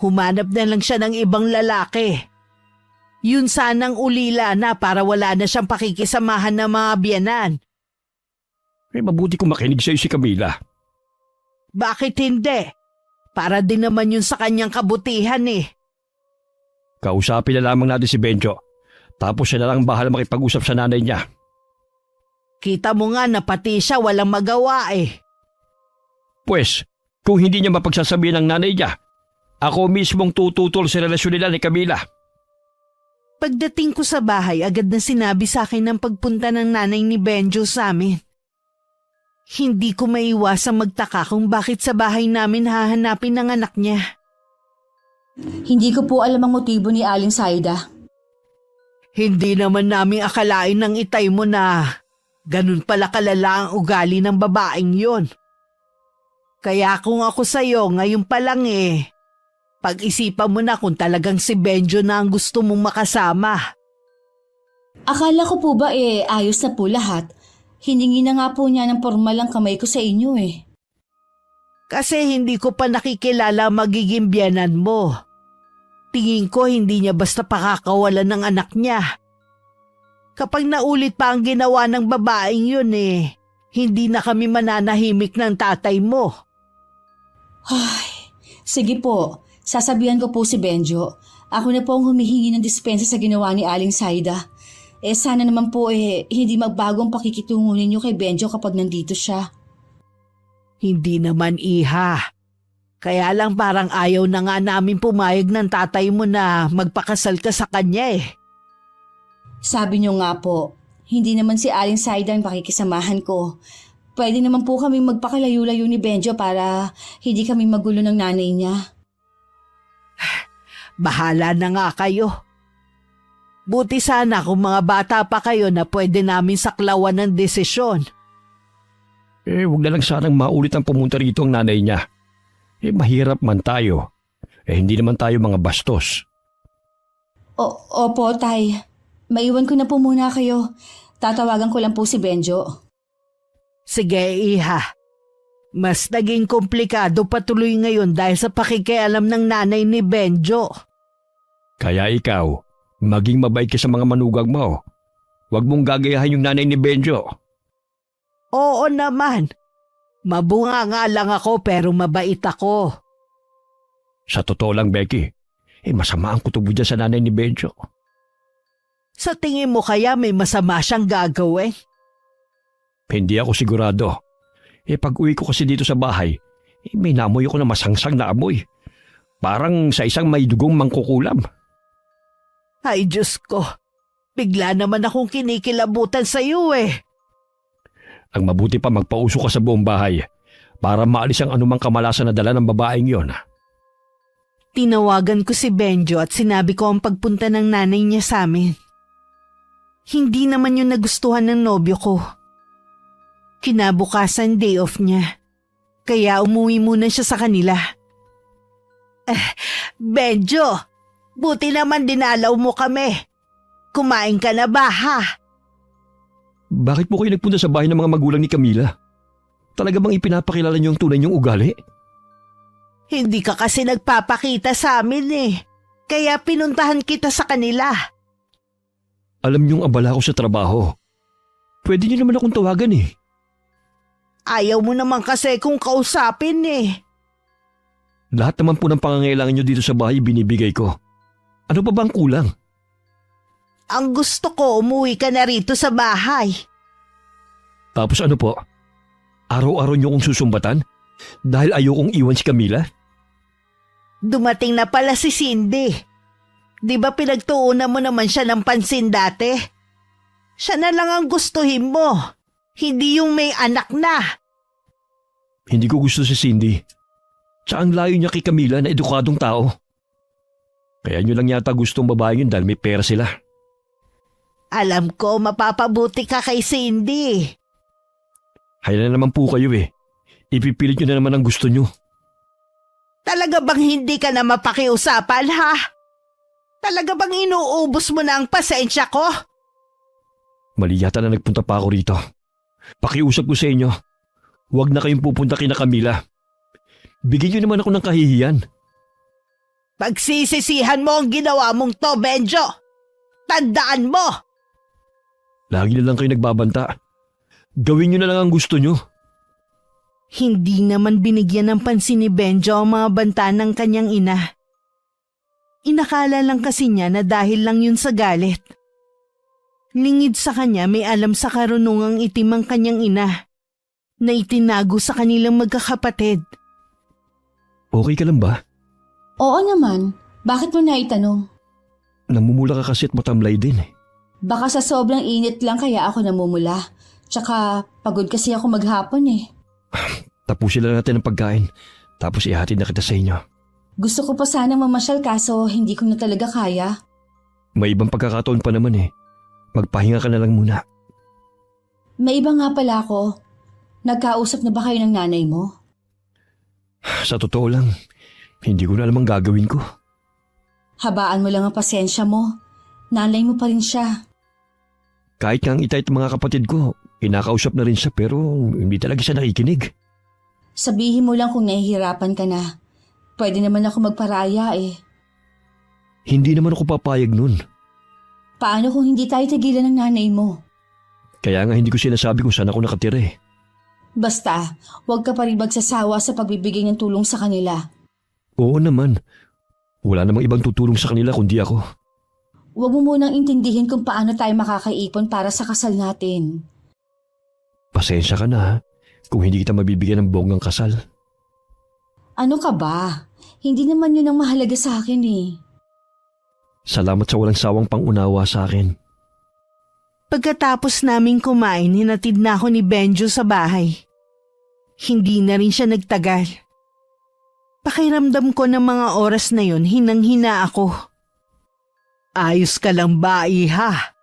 humanap na lang siya ng ibang lalaki. Yun sanang ulila na para wala na siyang pakikisamahan ng mga biyanan. Mabuti kung makinig sa'yo si Camila. Bakit hindi? Para din naman yun sa kanyang kabutihan Kausapin na lamang natin si Benjo. Tapos siya na lang bahala makipag-usap sa nanay niya. Kita mo nga na pati siya walang magawa eh. Pwes, kung hindi niya mapagsasabihin ng nanay niya, ako mismong tututol sa relasyon nila ni Camila. Pagdating ko sa bahay, agad na sinabi sa akin ng pagpunta ng nanay ni Benjo sa amin. Hindi ko maiwasang magtaka kung bakit sa bahay namin hahanapin ng anak niya. Hindi ko po alam ang motibo ni Aling Saida. Hindi naman namin akalain ng itay mo na ganun pala kalala ang ugali ng babaeng yon. Kaya kung ako sa'yo ngayon pa lang pag-isipan mo na kung talagang si Benjo na ang gusto mong makasama. Akala ko po ba ayos na po lahat? Hiningi na nga po niya ng formal ang kamay ko sa inyo Kasi hindi ko pa nakikilala magiging biyanan mo. Tingin ko hindi niya basta pakakawalan ng anak niya. Kapag naulit pa ang ginawa ng babaeng yun hindi na kami mananahimik ng tatay mo. Ay, sige po, sasabihan ko po si Benjo. Ako na po ang humihingi ng dispensa sa ginawa ni Aling Saida. Sana naman po hindi magbagong pakikitungo ninyo kay Benjo kapag nandito siya. Hindi naman iha. Kaya lang parang ayaw na nga namin pumayag ng tatay mo na magpakasal ka sa kanya Sabi niyo nga po, hindi naman si Aling Saida ang pakikisamahan ko. Pwede naman po kami magpakalayo-layo ni Benjo para hindi kami magulo ng nanay niya. Bahala na nga kayo. Buti sana kung mga bata pa kayo na pwede namin saklawan ng desisyon. Huwag na lang sanang maulit ang pumunta rito ang nanay niya. Mahirap man tayo. Hindi naman tayo mga bastos. Opo, Tay. Maiwan ko na po muna kayo. Tatawagan ko lang po si Benjo. Sige, iha. Mas naging komplikado patuloy ngayon dahil sa pakikialam ng nanay ni Benjo. Kaya ikaw, maging mabait ka sa mga manugag mo. Huwag mong gagayahin yung nanay ni Benjo. Oo naman. Mabunga nga lang ako pero mabait ako. Sa totoo lang, Becky, masama ang kutob dyan sa nanay ni Benjo. Sa tingin mo kaya may masama siyang gagawin? Hindi ako sigurado. Pag uwi ko kasi dito sa bahay, may namoy ako na masangsang na amoy. Parang sa isang may dugong mangkukulam. Ay Diyos ko, bigla naman akong kinikilabutan sa iyo Ang mabuti pa magpauso ka sa buong bahay para maalis ang anumang kamalasan na dala ng babaeng yon. Tinawagan ko si Benjo at sinabi ko ang pagpunta ng nanay niya sa amin. Hindi naman yun nagustuhan ng nobyo ko. Kinabukasan day off niya. Kaya umuwi muna siya sa kanila. Benjo, buti naman dinalaw mo kami. Kumain ka na ba ha? Bakit po kayo nagpunta sa bahay ng mga magulang ni Camila? Talaga bang ipinapakilala niyo ang tunay niyong ugali? Hindi ka kasi nagpapakita sa amin Kaya pinuntahan kita sa kanila. Alam niyong abala ako sa trabaho. Pwede niyo naman akong tawagan Ayaw mo naman kasi kung kausapin Lahat naman po ng pangangailangan niyo dito sa bahay binibigay ko. Ano pa ba ang kulang? Ang gusto ko umuwi ka na rito sa bahay. Tapos ano po? Araw-araw niyo kong susumbatan? Dahil ayokong iwan si Camila? Dumating na pala si Cindy. Di ba pinagtuunan mo naman siya ng pansin dati? Siya na lang ang gustuhin mo. Hindi yung may anak na. Hindi ko gusto si Cindy. Tsaka ang layo niya kay Camila na edukadong tao. Kaya niyo lang yata gustong babae yun dahil may pera sila. Alam ko mapapabuti ka kay Cindy. Hayaan na naman po kayo Ipipilit niyo na naman ang gusto niyo. Talaga bang hindi ka na mapakiusapan ha? Talaga bang inuubos mo na ang pasensya ko? Mali yata na nagpunta pa ako rito. Pakiusap ko sa inyo. Huwag na kayong pupunta kina Camila. Bigyan niyo naman ako ng kahihiyan. Pagsisisihan mo ang ginawa mong to, Benjo. Tandaan mo! Lagi na lang kayo nagbabanta. Gawin niyo na lang ang gusto niyo. Hindi naman binigyan ng pansin ni Benjo ang mga banta ng kanyang ina. Inakala lang kasi niya na dahil lang yun sa galit. Lingid sa kanya may alam sa karunungang itim ang kanyang ina na itinago sa kanilang magkakapatid. Okay ka lang ba? Oo naman. Bakit mo naitanong? Namumula ka kasi at matamlay din eh. Baka sa sobrang init lang kaya ako namumula. Tsaka pagod kasi ako maghapon eh. Tapusin lang natin ang pagkain, tapos ihatid na kita sa inyo. Gusto ko pa sana mamasyal kaso hindi ko na talaga kaya. May ibang pagkakataon pa naman eh. Magpahinga ka na lang muna. May iba nga pala ako. Nagkausap na ba kayo ng nanay mo? Sa totoo lang, hindi ko na alam ang gagawin ko. Habaan mo lang ang pasensya mo. Nanay mo pa rin siya. Kahit nga ang itay at mga kapatid ko, kinakausap na rin siya pero hindi talaga siya nakikinig. Sabihin mo lang kung nahihirapan ka na. Pwede naman ako magparaya eh. Hindi naman ako papayag nun. Paano kung hindi tayo tigilan ng nanay mo? Kaya nga hindi ko sinasabi kung saan ako nakatira eh. Basta, huwag ka pa rin magsasawa sa pagbibigay ng tulong sa kanila. Oo naman. Wala namang ibang tutulong sa kanila kundi ako. Huwag mo munang intindihin kung paano tayo makakaipon para sa kasal natin. Pasensya ka na ha, kung hindi kita mabibigyan ng bonggang kasal. Ano ka ba? Hindi naman yun ang mahalaga sa akin eh. Salamat sa walang sawang pangunawa sa akin. Pagkatapos naming kumain, hinatid na ako ni Benjo sa bahay. Hindi na rin siya nagtagal. Pakiramdam ko ng mga oras na yon, hinang-hina ako. Ayos ka lang ba, iha?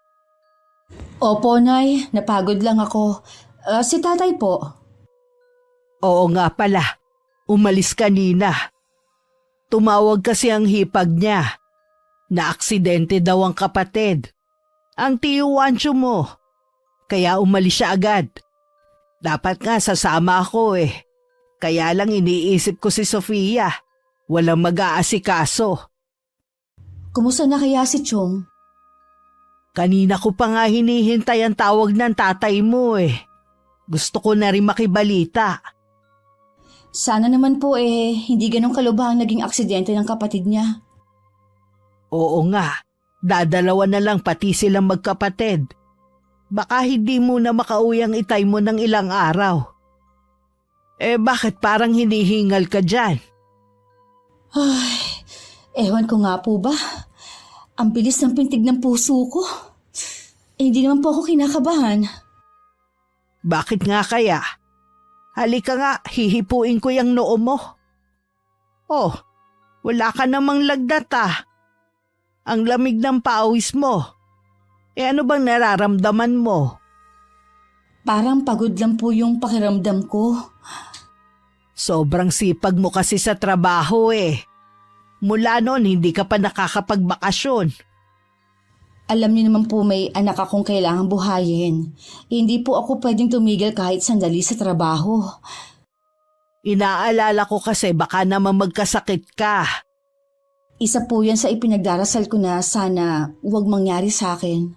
Opo, Nay. Napagod lang ako. Si tatay po. Oo nga pala, umalis kanina. Tumawag kasi ang hipag niya. Na-aksidente daw ang kapatid. Ang tiyo Wancho mo. Kaya umalis siya agad. Dapat nga sasama ako eh. Kaya lang iniisip ko si Sofia. Walang mag-aasikaso. Kumusta na kaya si Chong? Kanina ko pa nga hinihintay ang tawag ng tatay mo eh. Gusto ko na rin makibalita. Sana naman po hindi ganun kalubhang naging aksidente ng kapatid niya. Oo nga, dadalawa na lang pati silang magkapatid. Baka hindi mo na makauwi ang itay mo ng ilang araw. Bakit parang hinihingal ka dyan? Ay, ewan ko nga po ba. Ang bilis ng pintig ng puso ko. Hindi naman po ako kinakabahan. Bakit nga kaya? Halika nga, hihipuin ko yung noo mo. Oh, wala ka namang lagnat ah. Ang lamig ng pawis mo. Ano bang nararamdaman mo? Parang pagod lang po yung pakiramdam ko. Sobrang sipag mo kasi sa trabaho eh. Mula noon hindi ka pa nakakapagbakasyon. Alam niyo naman po may anak akong kailangang buhayin. Hindi po ako pwedeng tumigil kahit sandali sa trabaho. Inaalala ko kasi baka naman magkasakit ka. Isa po yan sa ipinagdarasal ko na sana huwag mangyari sa akin.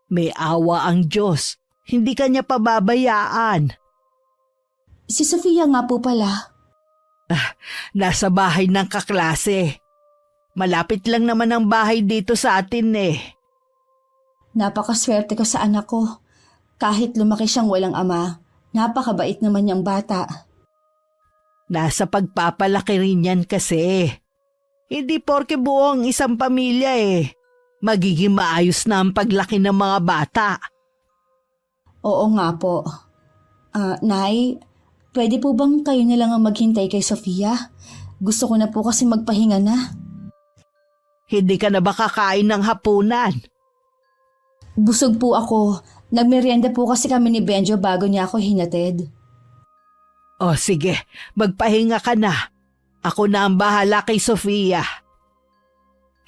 May awa ang Diyos. Hindi ka niya pababayaan. Si Sofia nga po pala. Nasa bahay ng kaklase. Malapit lang naman ang bahay dito sa atin eh. Napakaswerte ko sa anak ko. Kahit lumaki siyang walang ama, napakabait naman niyang bata. Nasa pagpapalaki rin yan kasi. Hindi porke buo ang isang pamilya eh. Magiging maayos na ang paglaki ng mga bata. Oo nga po. Nay, pwede po bang kayo na lang ang maghintay kay Sofia? Gusto ko na po kasi magpahinga na. Hindi ka na ba kakain ng hapunan? Busog po ako. Nagmerienda po kasi kami ni Benjo bago niya ako hinatid. O sige, magpahinga ka na. Ako na ang bahala kay Sofia.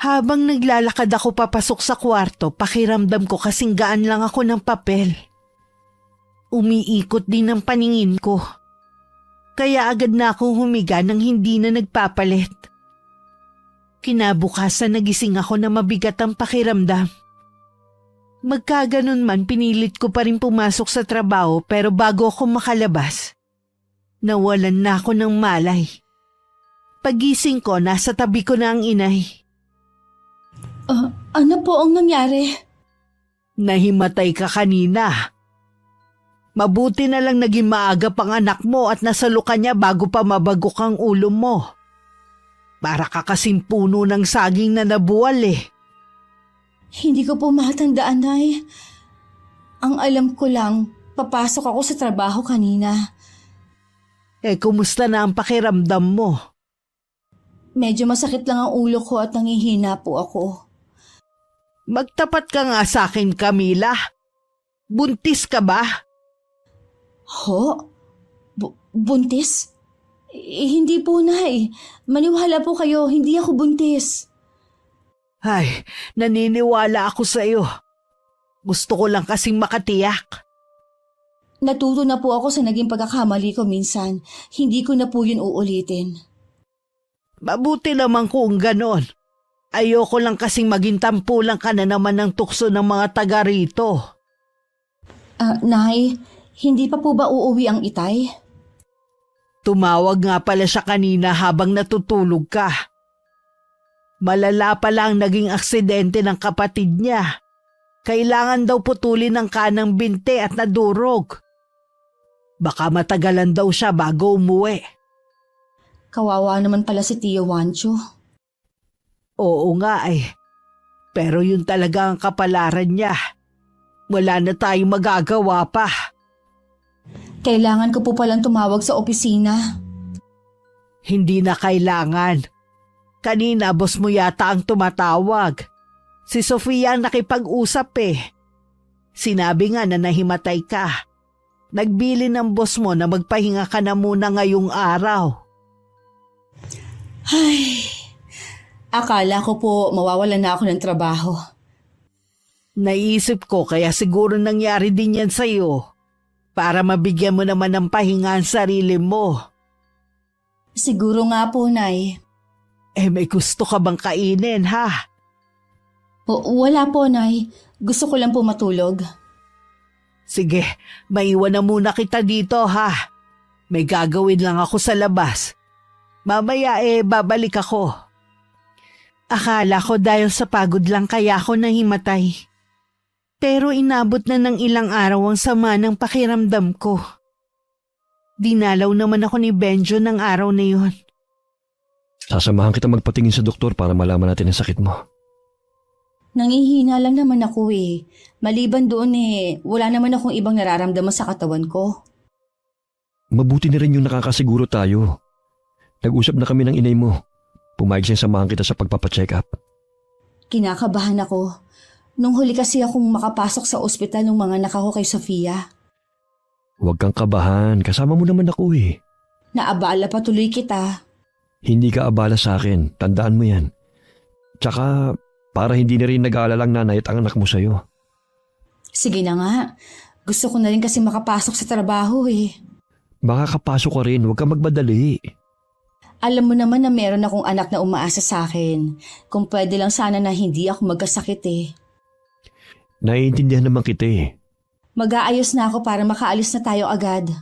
Habang naglalakad ako papasok sa kwarto, pakiramdam ko kasing gaan lang ako ng papel. Umiikot din ang paningin ko. Kaya agad na akong humiga nang hindi na nagpapalit. Kinabukasan nagising ako na mabigat ang pakiramdam. Magkaganon man pinilit ko pa rin pumasok sa trabaho pero bago ako makalabas, nawalan na ako ng malay. Pagising ko, nasa tabi ko na ang inay. Ano po ang nangyari? Nahimatay ka kanina. Mabuti na lang naging maaga pang anak mo at nasalukan niya bago pa mabagok ang ulo mo. Para ka kasing puno ng saging na nabuwal eh. Hindi ko po matandaan, Nay. Ang alam ko lang, papasok ako sa trabaho kanina. Kumusta na ang pakiramdam mo? Medyo masakit lang ang ulo ko at nangihina po ako. Magtapat ka nga sa akin, Camila. Buntis ka ba? Ho? Buntis? Hindi po, Nay. Maniwala po kayo, hindi ako buntis. Ay, naniniwala ako sa iyo. Gusto ko lang kasing makatiyak. Natuto na po ako sa naging pagkakamali ko minsan. Hindi ko na po yun uulitin. Mabuti naman kung ganon. Ayoko lang kasing maging tampulang ka na naman ng tukso ng mga taga rito. Nay, hindi pa po ba uuwi ang itay? Tumawag nga pala siya kanina habang natutulog ka. Malala pala ang naging aksidente ng kapatid niya. Kailangan daw putulin ng kanang binte at nadurog. Baka matagalan daw siya bago umuwi. Kawawa naman pala si Tio Wancho. Oo nga eh. Pero yun talaga ang kapalaran niya. Wala na tayong magagawa pa. Kailangan ko po palang tumawag sa opisina. Hindi na kailangan. Kanina boss mo yata ang tumatawag. Si Sofia ang nakipag-usap eh. Sinabi nga na nahimatay ka. Nagbili ng boss mo na magpahinga ka na muna ngayong araw. Ay, akala ko po mawawalan na ako ng trabaho. Naisip ko kaya siguro nangyari din yan sa'yo. Para mabigyan mo naman ng pahinga ang sarili mo. Siguro nga po, Nay. May gusto ka bang kainin ha? Wala po, Nay. Gusto ko lang po matulog. Sige, maiwan na muna kita dito ha. May gagawin lang ako sa labas. Mamaya babalik ako. Akala ko dahil sa pagod lang kaya ako nahimatay. Pero inabot na ng ilang araw ang sama ng pakiramdam ko. Dinalaw naman ako ni Benjo ng araw na yun. Sasamahan kita magpatingin sa doktor para malaman natin ang sakit mo. Nangihina lang naman ako eh. Maliban doon wala naman akong ibang nararamdaman sa katawan ko. Mabuti na rin yung nakakasiguro tayo. Nag-usap na kami ng inay mo. Pumayag siyang samahan kita sa pagpapacheck up. Kinakabahan ako. Nung huli kasi akong makapasok sa ospital nung mga anak ako kay Sofia. Huwag kang kabahan, kasama mo naman ako eh. Naabala pa tuloy kita. Hindi ka abala sa akin, tandaan mo yan. Tsaka para hindi na rin nag-aalalang nanay at ang anak mo sa'yo. Sige na nga. Gusto ko na rin kasi makapasok sa trabaho eh. Makakapasok ka rin, huwag kang magmadali. Alam mo naman na meron akong anak na umaasa sa akin. Kung pwede lang sana na hindi ako magkasakit eh. Naiintindihan naman kita eh. Mag-aayos na ako para makaalis na tayo agad.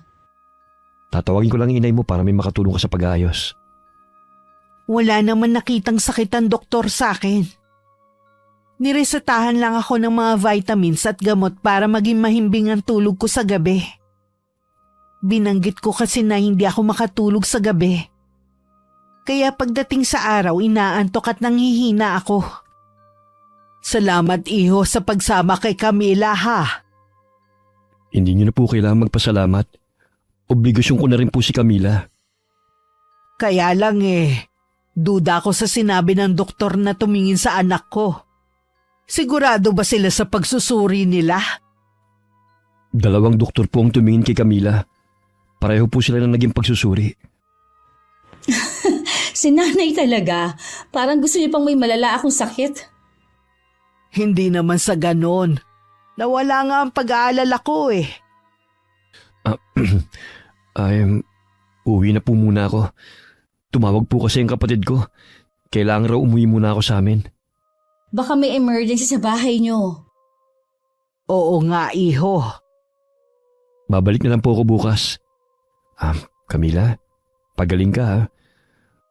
Tatawagin ko lang inay mo para may makatulong ka sa pag-aayos. Wala naman nakitang sakit ang doktor sa akin. Niresetahan lang ako ng mga vitamins at gamot para maging mahimbing ang tulog ko sa gabi. Binanggit ko kasi na hindi ako makatulog sa gabi. Kaya pagdating sa araw, inaantok at nanghihina ako. Salamat iho sa pagsama kay Camila ha. Hindi niyo na po kailangan magpasalamat. Obligasyon ko na rin po si Camila. Kaya lang duda ko sa sinabi ng doktor na tumingin sa anak ko. Sigurado ba sila sa pagsusuri nila? 2 doktor po ang tumingin kay Camila. Pareho po sila na naging pagsusuri. Si nanay talaga. Parang gusto niya pang may malala akong sakit. Hindi naman sa ganon. Nawala nga ang pag-aalala ko eh. Uwi na po muna ako. Tumawag po kasi ang kapatid ko. Kailangan raw umuwi muna ako sa amin. Baka may emergency sa bahay niyo. Oo nga iho. Babalik na lang po ako bukas. Camila, pagaling ka ha.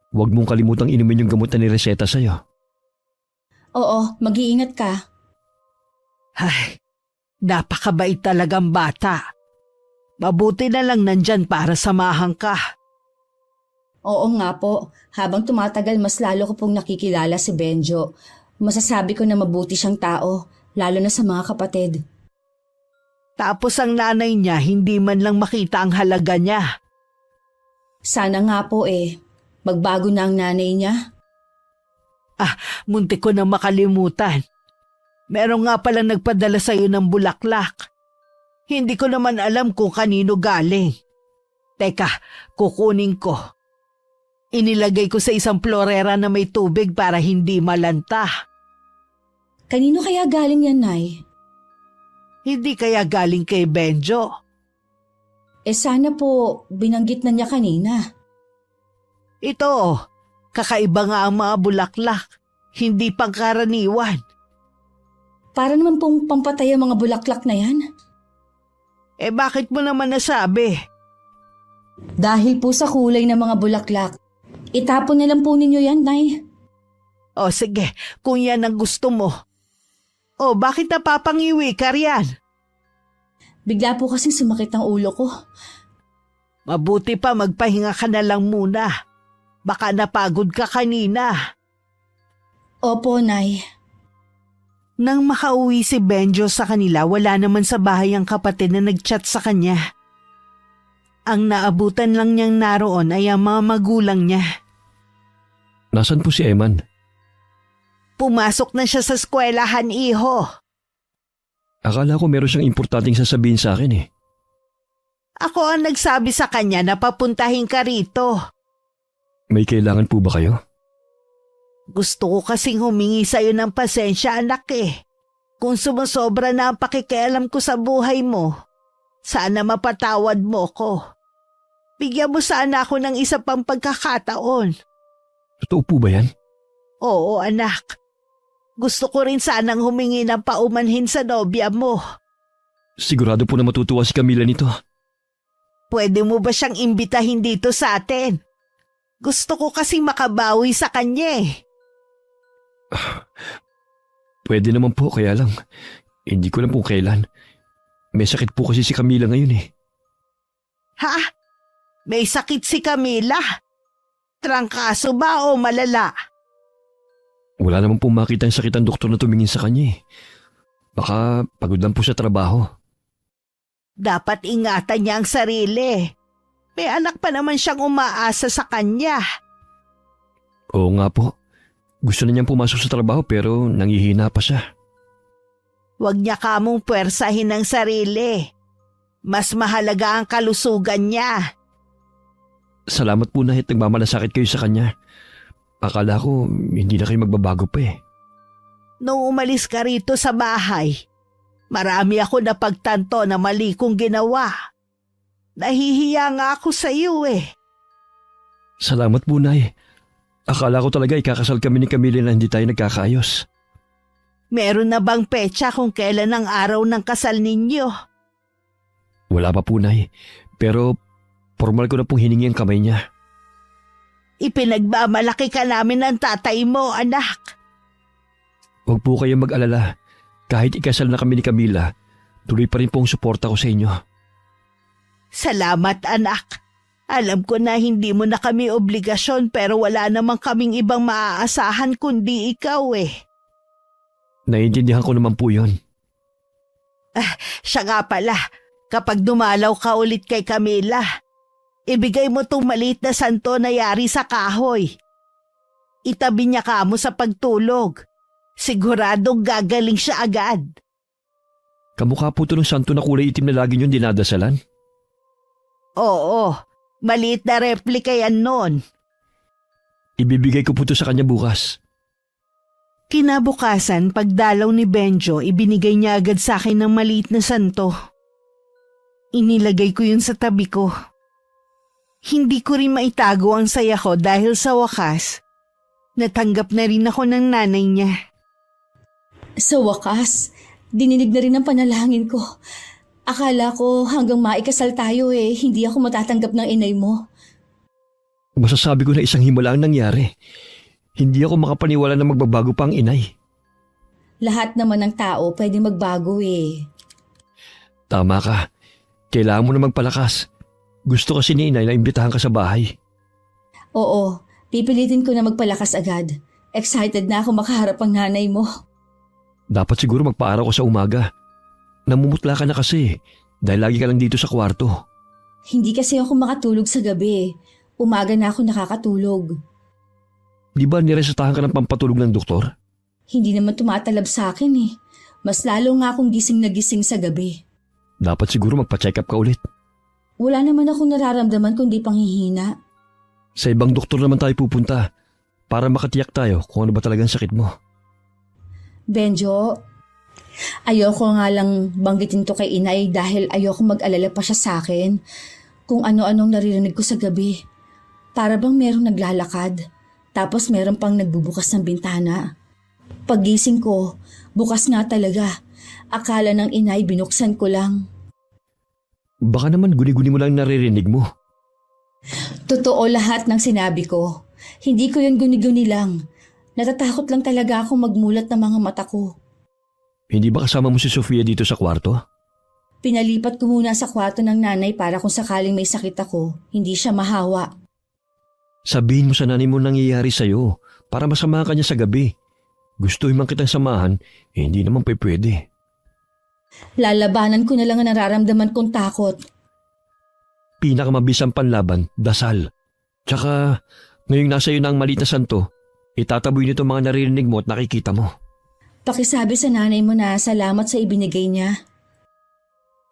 Huwag mong kalimutang inumin yung gamot na nireseta sa'yo. Oo, mag-iingat ka. Ay, Napakabait talagang bata. Mabuti na lang nandyan para samahan ka. Oo nga po, habang tumatagal mas lalo ko pong nakikilala si Benjo. Masasabi ko na mabuti siyang tao, lalo na sa mga kapatid. Tapos ang nanay niya hindi man lang makita ang halaga niya. Sana nga po magbago na ang nanay niya. Muntik ko na makalimutan. Meron nga pala nagpadala sa'yo ng bulaklak. Hindi ko naman alam kung kanino galing. Teka, kukunin ko. Inilagay ko sa isang florera na may tubig para hindi malanta. Kanino kaya galing yan, Nay? Hindi kaya galing kay Benjo? Sana po binanggit na niya kanina. Ito, kakaiba nga ang mga bulaklak. Hindi pangkaraniwan. Para naman pong pampatay ang mga bulaklak na yan. Bakit mo naman nasabi? Dahil po sa kulay ng mga bulaklak. Itapon na lang po ninyo yan, Nay. O sige, kung yan ang gusto mo. Bakit napapangiwi ka riyan? Bigla po kasing sumakit ang ulo ko. Mabuti pa magpahinga ka na lang muna. Baka napagod ka kanina. Opo, Nay. Nang makauwi si Benjo sa kanila, wala naman sa bahay ang kapatid na nagchat sa kanya. Ang naabutan lang niyang naroon ay ang mga magulang niya. Nasaan po si Eman? Pumasok na siya sa eskwelahan, iho. Akala ko meron siyang importanteng sasabihin sa akin. Ako ang nagsabi sa kanya na papuntahin ka rito. May kailangan po ba kayo? Gusto ko kasing humingi sa'yo ng pasensya, anak . Kung sumusobra na ang pakikialam ko sa buhay mo, sana mapatawad mo ko. Bigyan mo sana ako ng isa pang pagkakataon. Totoo po ba yan? Oo, anak. Gusto ko rin sanang humingi ng paumanhin sa nobya mo. Sigurado po na matutuwa si Camila nito. Pwede mo ba siyang imbitahin dito sa atin? Gusto ko kasing makabawi sa kanya . Pwede naman po, kaya lang. Hindi ko lang po kailan. May sakit po kasi si Camila ngayon . Ha? May sakit si Camila? Trangkaso ba o malala? Wala naman po makita ang sakit ang doktor na tumingin sa kanya . Baka pagod lang po sa trabaho. Dapat ingatan niya ang sarili. May anak pa naman siyang umaasa sa kanya. Oo nga po. Gusto na niyang pumasok sa trabaho pero nangihina pa siya. Huwag niya kamong puwersahin ang sarili. Mas mahalaga ang kalusugan niya. Salamat po na nagmamalasakit kayo sa kanya. Akala ko hindi na kayo magbabago pa . Nung umalis ka rito sa bahay, marami ako napagtanto na mali kong ginawa. Nahihiya nga ako sa iyo . Salamat po, Nay. Akala ko talaga ikakasal kami ni Camila na hindi tayo nagkakaayos. Meron na bang petsa kung kailan ang araw ng kasal ninyo? Wala pa po, Nay. Pero formal ko na pong hiningi ang kamay niya. Ipinagmamalaki ka namin ng tatay mo, anak. Huwag po kayong mag-alala. Kahit ikasal na kami ni Camila, tuloy pa rin pong suporta ko sa inyo. Salamat, anak. Alam ko na hindi mo na kami obligasyon pero wala namang kaming ibang maaasahan kundi ikaw . Naiintindihan ko naman po yun. Siya nga pala, kapag dumalaw ka ulit kay Camila, ibigay mo tong maliit na santo na yari sa kahoy. Itabi niya kamo sa pagtulog. Siguradong gagaling siya agad. Kamukha po ito ng santo na kulay itim na lagi niyong dinadasalan? Oo, maliit na replika yan nun. Ibibigay ko po ito sa kanya bukas. Kinabukasan, pagdalaw ni Benjo, ibinigay niya agad sa akin ng maliit na santo. Inilagay ko yun sa tabi ko. Hindi ko rin maitago ang saya ko dahil sa wakas, natanggap na rin ako ng nanay niya. Sa wakas, dininig na rin ang panalangin ko. Akala ko hanggang maikasal tayo hindi ako matatanggap ng inay mo. Masasabi ko na isang himala ang nangyari. Hindi ako makapaniwala na magbabago pa ang inay. Lahat naman ng tao pwede magbago . Tama ka. Kailangan mo na magpalakas. Gusto kasi ni inay na imbitahan ka sa bahay. Oo, pipilitin ko na magpalakas agad. Excited na ako makaharap ang nanay mo. Dapat siguro magpaaraw ko sa umaga. Namumutla ka na kasi dahil lagi ka lang dito sa kwarto. Hindi kasi ako makatulog sa gabi. Umaga na ako nakakatulog. Di ba niresetahan ka ng pampatulog ng doktor? Hindi naman tumatalab sa akin eh. Mas lalo nga akong gising na gising sa gabi. Dapat siguro magpa-check up ka ulit. Wala naman akong nararamdaman kundi panghihina. Sa ibang doktor naman tayo pupunta para makatiyak tayo kung ano ba talagang sakit mo. Benjo, ayoko nga lang banggitin to kay inay dahil ayoko mag-alala pa siya sa akin kung ano-anong naririnig ko sa gabi. Para bang merong naglalakad, tapos meron pang nagbubukas ng bintana. Paggising ko, bukas nga talaga. Akala ng inay binuksan ko lang. Baka naman guni-guni mo lang naririnig mo. Totoo lahat ng sinabi ko. Hindi ko yun guni-guni lang. Natatakot lang talaga akong magmulat ng mga mata ko. Hindi ba kasama mo si Sofia dito sa kwarto? Pinalipat ko muna sa kwarto ng nanay para kung sakaling may sakit ako, hindi siya mahawa. Sabihin mo sa nanay mo nangyayari sa'yo para masamahan ka niya sa gabi. Gustuhin man kitang samahan, hindi naman pwede. Lalabanan ko na lang ang nararamdaman kong takot. Pinakamabisang panlaban, dasal. Tsaka, ngayong nasa iyo na ang maliit na santo, itataboy nito mga naririnig mo at nakikita mo. Pakisabi sa nanay mo na salamat sa ibinigay niya.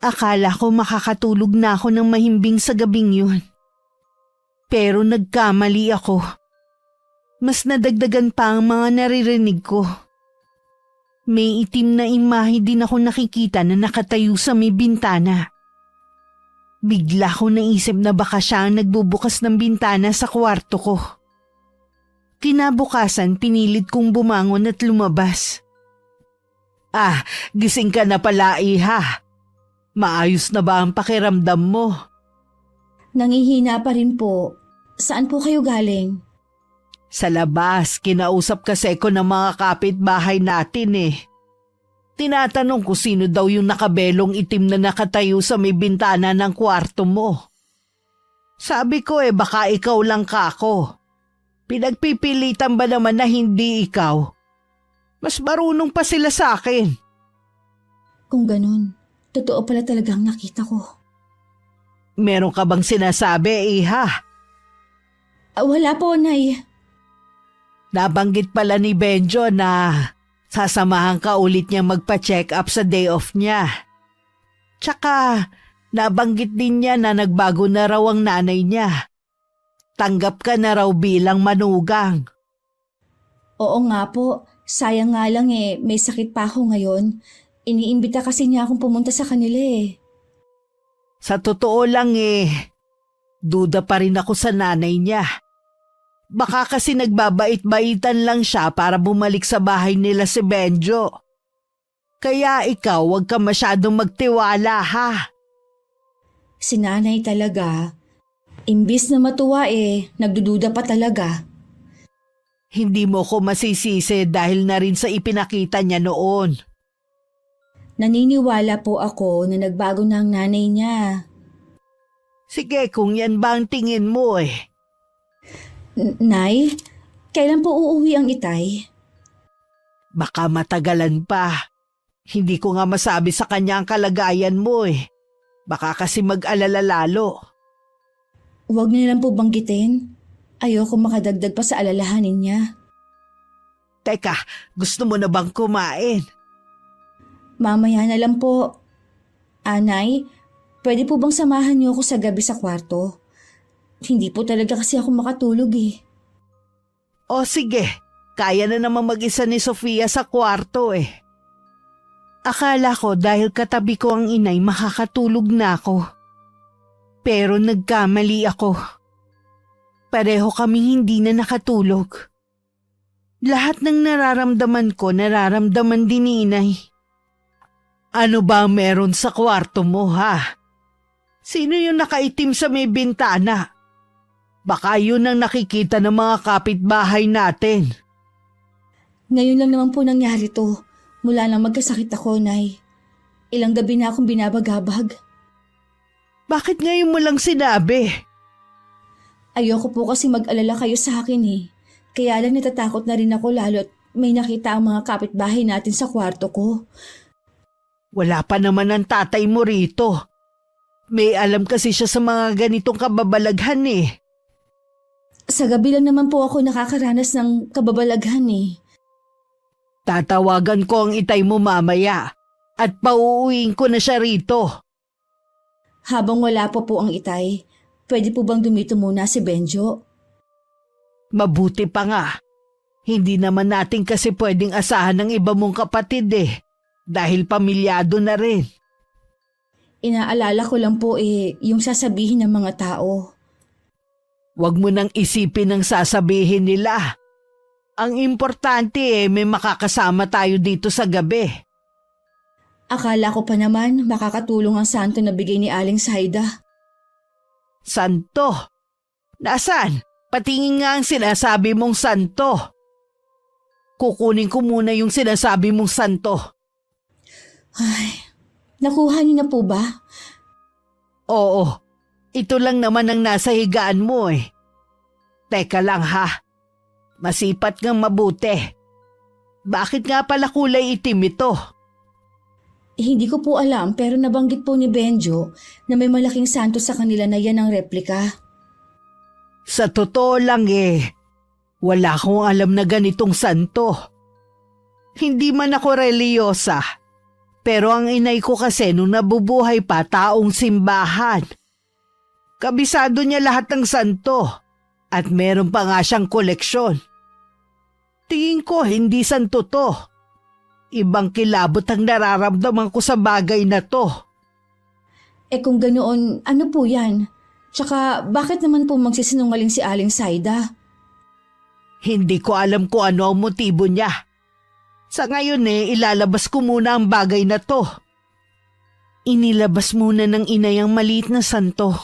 Akala ko makakatulog na ako ng mahimbing sa gabing yun. Pero nagkamali ako. Mas nadagdagan pa ang mga naririnig ko. May itim na imahe din ako nakikita na nakatayo sa may bintana. Bigla ko naisip na baka siya ang nagbubukas ng bintana sa kwarto ko. Kinabukasan, pinilit kong bumangon at lumabas. Gising ka na pala, iha. Maayos na ba ang pakiramdam mo? Nangihina pa rin po. Saan po kayo galing? Sa labas, kinausap kasi ko ng mga kapitbahay natin eh. Tinatanong ko sino daw yung nakabelong itim na nakatayo sa may bintana ng kwarto mo. Sabi ko baka ikaw lang kako. Pinagpipilitan ba naman na hindi ikaw? Mas marunong pa sila sa akin. Kung ganun, totoo pala talagang nakita ko. Meron ka bang sinasabi, iha? Wala po, Nay. Nabanggit pala ni Benjo na sasamahan ka ulit niya magpa-check up sa day off niya. Tsaka, nabanggit din niya na nagbago na raw ang nanay niya. Tanggap ka na raw bilang manugang. Oo nga po, sayang nga lang may sakit pa ako ngayon. Iniimbita kasi niya akong pumunta sa kanila eh. Sa totoo lang duda pa rin ako sa nanay niya. Baka kasi nagbabait-baitan lang siya para bumalik sa bahay nila si Benjo. Kaya ikaw, huwag ka masyadong magtiwala ha. Si nanay talaga, imbis na matuwa nagdududa pa talaga. Hindi mo ko masisisi dahil na rin sa ipinakita niya noon. Naniniwala po ako na nagbago na ang nanay niya. Sige, kung yan ba ang tingin mo Nay, kailan po uuwi ang itay? Baka matagalan pa. Hindi ko nga masabi sa kanya ang kalagayan mo Baka kasi mag-alala lalo. Huwag niyo lang po banggitin. Ayoko makadagdag pa sa alalahanin niya. Teka, gusto mo na bang kumain? Mamaya na lang po. Nay, pwede po bang samahan niyo ako sa gabi sa kwarto? Hindi po talaga kasi ako makatulog O sige, kaya na naman mag-isa ni Sofia sa kwarto Akala ko dahil katabi ko ang inay makakatulog na ako. Pero nagkamali ako. Pareho kaming hindi na nakatulog. Lahat ng nararamdaman ko, nararamdaman din ni inay. Ano ba meron sa kwarto mo ha? Sino yung nakaitim sa may bintana? Baka yun ang nakikita ng mga kapitbahay natin. Ngayon lang naman po nangyari to. Mula nang magkasakit ako, Nay. Ilang gabi na akong binabagabag. Bakit ngayon mo lang sinabi? Ayoko po kasi mag-alala kayo sa akin eh. Kaya lang natatakot na rin ako lalo't may nakita ang mga kapitbahay natin sa kwarto ko. Wala pa naman ang tatay mo rito. May alam kasi siya sa mga ganitong kababalaghan eh. Sa gabi lang naman po ako nakakaranas ng kababalaghan eh. Tatawagan ko ang itay mo mamaya at pauuwiin ko na siya rito. Habang wala po ang itay, pwede po bang dumito muna si Benjo? Mabuti pa nga. Hindi naman natin kasi pwedeng asahan ng iba mong kapatid eh. Dahil pamilyado na rin. Inaalala ko lang po yung sasabihin ng mga tao. Huwag mo nang isipin ang sasabihin nila. Ang importante may makakasama tayo dito sa gabi. Akala ko pa naman makakatulong ang santo na bigay ni Aling Saida. Santo? Nasaan? Patingin nga ang sinasabi mong santo. Kukunin ko muna yung sinasabi mong santo. Ay, nakuha niyo na po ba? Oo, ito lang naman ang nasa higaan mo eh. Teka lang ha, masipat ngang mabuti. Bakit nga pala kulay itim ito? Hindi ko po alam pero nabanggit po ni Benjo na may malaking santo sa kanila na yan ang replika. Sa totoo lang wala akong alam na ganitong santo. Hindi man ako reliyosa, pero ang inay ko kasi nung nabubuhay pa taong simbahan. Kabisado niya lahat ng santo at meron pa nga siyang koleksyon. Tingin ko hindi santo to. Ibang kilabot ang nararamdaman ko sa bagay na to. Kung ganoon, ano po yan? Tsaka bakit naman po magsisinungaling si Aling Saida? Hindi ko alam kung ano ang motibo niya. Sa ngayon ilalabas ko muna ang bagay na to. Inilabas muna ng inay ang maliit na santo.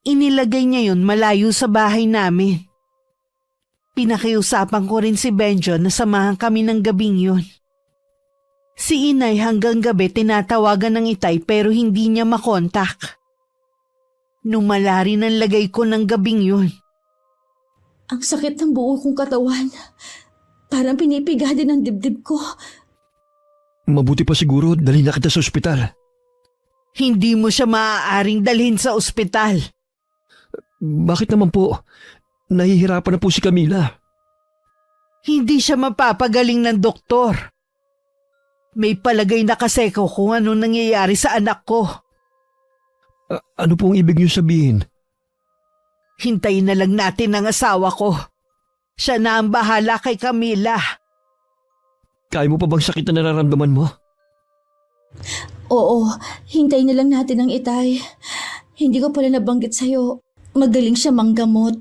Inilagay niya yun malayo sa bahay namin. Pinakiusapan ko rin si Benjo na samahan kami ng gabing yun. Si inay hanggang gabi tinatawagan ng itay pero hindi niya makontak. Nung malari ng lagay ko ng gabing yun. Ang sakit ng buo kong katawan. Parang pinipiga din ang dibdib ko. Mabuti pa siguro dali na kita sa ospital. Hindi mo siya maaaring dalhin sa ospital. Bakit naman po? Nahihirapan na po si Camila. Hindi siya mapapagaling ng doktor. May palagay na kasi ko kung ano nangyayari sa anak ko. Ano pong ibig niyo sabihin? Hintayin na lang natin ang asawa ko. Siya na ang bahala kay Camila. Kaya mo pa bang sakit na nararamdaman mo? Oo, hintayin na lang natin ang itay. Hindi ko pala nabanggit sa'yo. Magaling siya manggamot.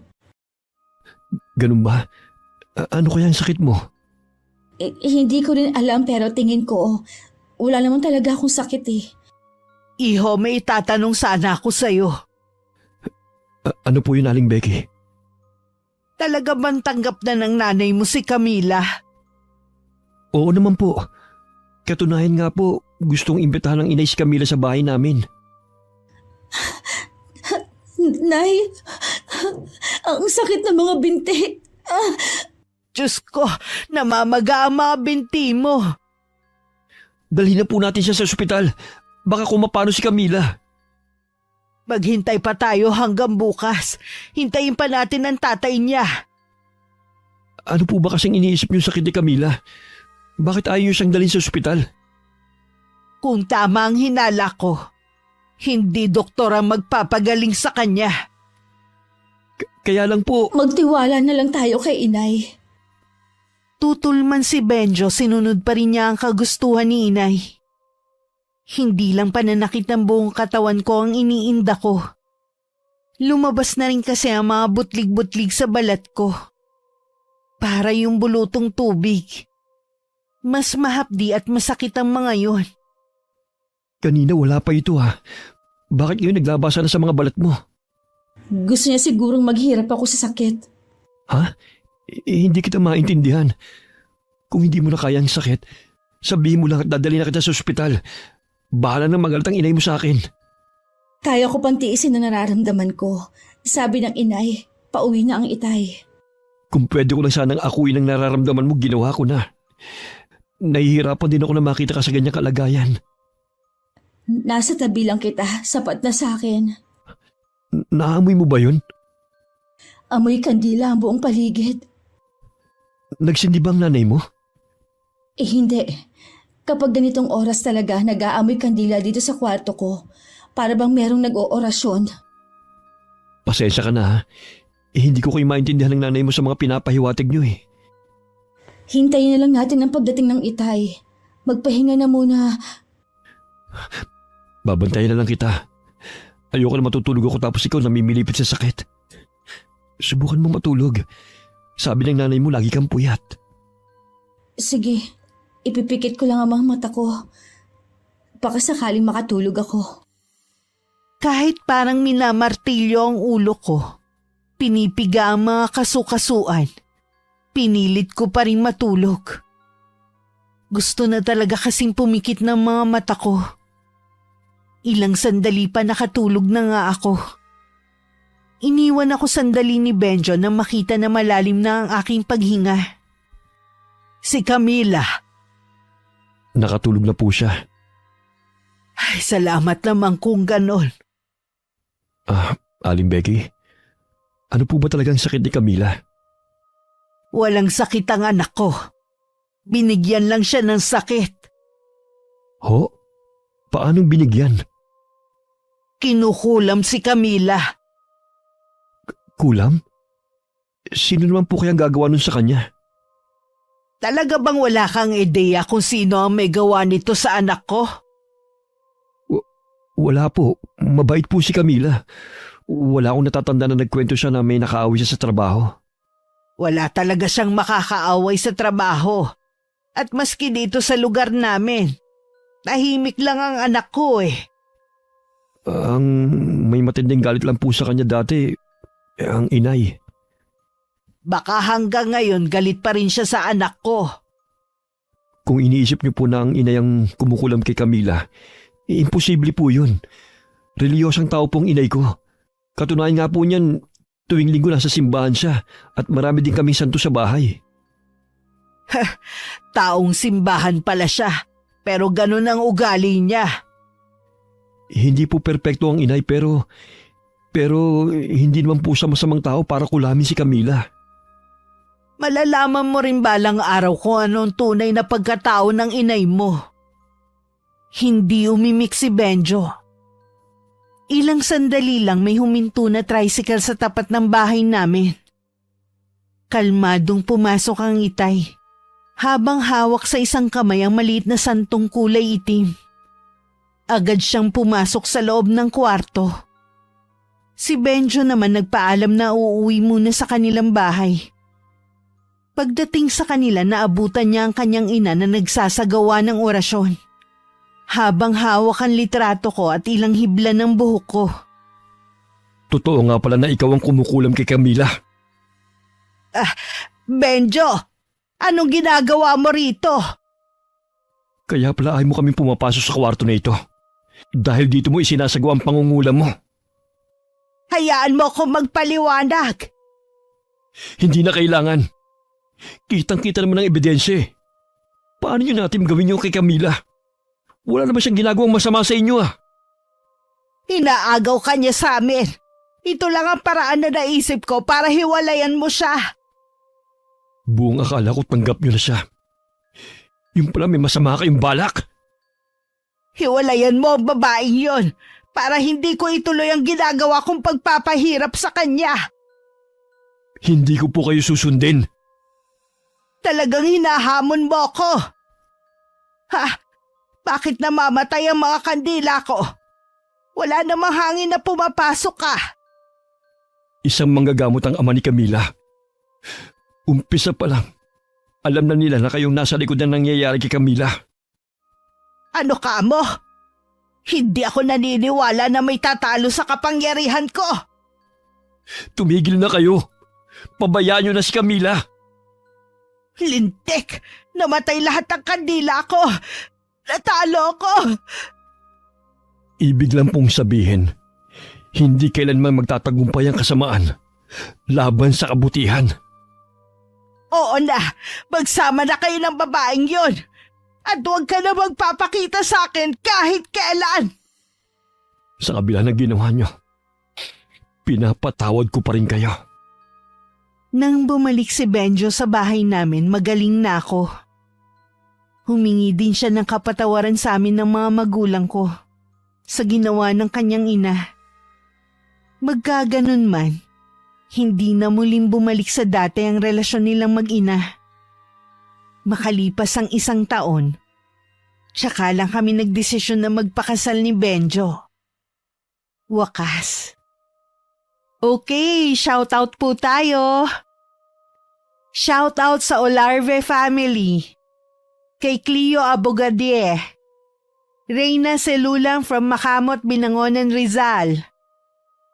Ganun ba? Ano kaya ang sakit mo? Hindi ko rin alam pero tingin ko, wala naman talaga akong sakit eh. Iho, may itatanong sana ako sa'yo. Ano po yun, Aling Becky? Talaga bang tanggap na ng nanay mo si Camila? Oo naman po. Katunayan nga po, gustong imbitahan ng inay si Camila sa bahay namin. Nay, ang sakit ng mga binti. Diyos ko, namamaga ang mga binti mo. Dalhin na po natin siya sa ospital. Baka kumapano si Camila. Maghintay pa tayo hanggang bukas. Hintayin pa natin ang tatay niya. Ano po ba kasing iniisip niyo sakit ni Camila? Bakit ayaw niyo siyang dalhin sa ospital? Kung tama ang hinala ko, hindi doktor ang magpapagaling sa kanya. Kaya lang po... Magtiwala na lang tayo kay inay. Tutol man si Benjo, sinunod pa rin niya ang kagustuhan ni inay. Hindi lang pananakit ng buong katawan ko ang iniinda ko. Lumabas na rin kasi ang mga butlig-butlig sa balat ko. Para yung bulutong tubig. Mas mahapdi at masakit ang mga yon. Kanina wala pa ito ha. Bakit ngayon naglabasa na sa mga balat mo? Gusto niya sigurong maghirap ako sa sakit. Ha? Hindi kita maintindihan. Kung hindi mo na kaya ang sakit, sabihin mo lang at dadali na kita sa ospital. Bahala nang magalit ang inay mo sa akin. Kaya ko pang tiisin na nararamdaman ko. Sabi ng inay, pauwi na ang itay. Kung pwede ko lang sanang akuin ang nararamdaman mo, ginawa ko na. Nahihirapan din ako na makita ka sa ganyang kalagayan. Nasa tabi lang kita, sapat na sa akin. Naamoy mo ba yun? Amoy kandila ang buong paligid. Nagsindi ba ang nanay mo? Hindi. Kapag ganitong oras talaga, nag-aamoy kandila dito sa kwarto ko. Para bang merong nag-oorasyon. Pasensya ka na ha. Hindi ko kayo maintindihan ng nanay mo sa mga pinapahiwatig niyo eh. Hintayin na lang natin ang pagdating ng itay. Magpahinga na muna. Babantayan na lang kita. Ayoko na matutulog ako tapos ikaw namimilipit sa sakit. Subukan mo matulog. Sabi ng nanay mo lagi kang puyat. Sige, ipipikit ko lang ang mga mata ko. Baka sakaling makatulog ako. Kahit parang minamartilyo ang ulo ko, pinipiga ang mga kasukasuan, pinilit ko pa rin matulog. Gusto na talaga kasing pumikit ng mga mata ko. Ilang sandali pa nakatulog na nga ako. Iniwan ako sandali ni Benjo nang makita na malalim na ang aking paghinga. Si Camila. Nakatulog na po siya. Ay, salamat naman kung ganon. Aling Becky, ano po ba talagang sakit ni Camila? Walang sakit ang anak ko. Binigyan lang siya ng sakit. Ho? Paanong binigyan? Kinukulam si Camila. Kulam? Sino naman po kayang gagawa nun sa kanya? Talaga bang wala kang ideya kung sino ang may gawa nito sa anak ko? Wala po. Mabait po si Camila. Wala akong natatanda na nagkwento siya na may nakaaway siya sa trabaho. Wala talaga siyang makakaaway sa trabaho. At maski dito sa lugar namin, tahimik lang ang anak ko eh. Ang may matinding galit lang po sa kanya dati, ang inay. Baka hanggang ngayon galit pa rin siya sa anak ko. Kung iniisip niyo po na ang inay ang kumukulam kay Camila, imposible po yun. Reliyosang tao pong inay ko. Katunayan nga po niyan, tuwing linggo nasa simbahan siya at marami din kaming santo sa bahay. Taong simbahan pala siya, pero ganun ang ugali niya. Hindi po perpekto ang inay pero hindi naman po siya masamang tao para kulamin si Camila. Malalaman mo rin balang araw kung anong tunay na pagkatao ng inay mo. Hindi umimik si Benjo. Ilang sandali lang may huminto na tricycle sa tapat ng bahay namin. Kalmadong pumasok ang itay, habang hawak sa isang kamay ang maliit na santong kulay itim. Agad siyang pumasok sa loob ng kwarto. Si Benjo naman nagpaalam na uuwi muna sa kanilang bahay. Pagdating sa kanila, naabutan niya ang kanyang ina na nagsasagawa ng orasyon. Habang hawak ang litrato ko at ilang hibla ng buhok ko. Totoo nga pala na ikaw ang kumukulam kay Camila. Benjo, anong ginagawa mo rito? Kaya pala ayaw mo kaming pumapasok sa kwarto na ito. Dahil dito mo isinasagawa ang pangungulam mo. Hayaan mo akong magpaliwanag. Hindi na kailangan. Kitang-kita naman ang ebidensya. Paano nyo natin gawin yung kay Camila? Wala naman siyang ginagawang masama sa inyo Inaagaw ka niya sa amin. Ito lang ang paraan na naisip ko para hiwalayan mo siya. Buong akala ko tanggap nyo na siya. Yung pala may masama kayong balak. Hiwalayan mo ang babaeng yon para hindi ko ituloy ang ginagawa kong pagpapahirap sa kanya. Hindi ko po kayo susundin. Talagang hinahamon mo ko. Bakit namamatay ang mga kandila ko? Wala namang hangin na pumapasok ka. Isang manggagamot ang ama ni Camila. Umpisa pa lang, alam na nila na kayong nasa likod ng nangyayari kay Camila. Ano ka mo? Hindi ako naniniwala na may tatalo sa kapangyarihan ko. Tumigil na kayo. Pabayaan nyo na si Camila. Lintik! Namatay lahat ng kandila ko! Natalo ko! Ibig lang pong sabihin, hindi kailanman magtatagumpay ang kasamaan laban sa kabutihan. Oo na, magsama na kayo ng babaeng yon. At huwag ka na magpapakita sa akin kahit kailan. Sa kabila ng ginawa niyo, pinapatawad ko pa rin kayo. Nang bumalik si Benjo sa bahay namin, magaling na ako. Humingi din siya ng kapatawaran sa amin ng mga magulang ko sa ginawa ng kanyang ina. Magkaganon man, hindi na muling bumalik sa dati ang relasyon nilang mag-ina. Makalipas ang 1 taon, tsaka lang kami nagdesisyon na magpakasal ni Benjo. Wakas. Okay, shoutout po tayo. Shoutout sa Olarve family. Kay Cleo Abogadie. Reyna Selulang from Makamot, Binangonan, Rizal.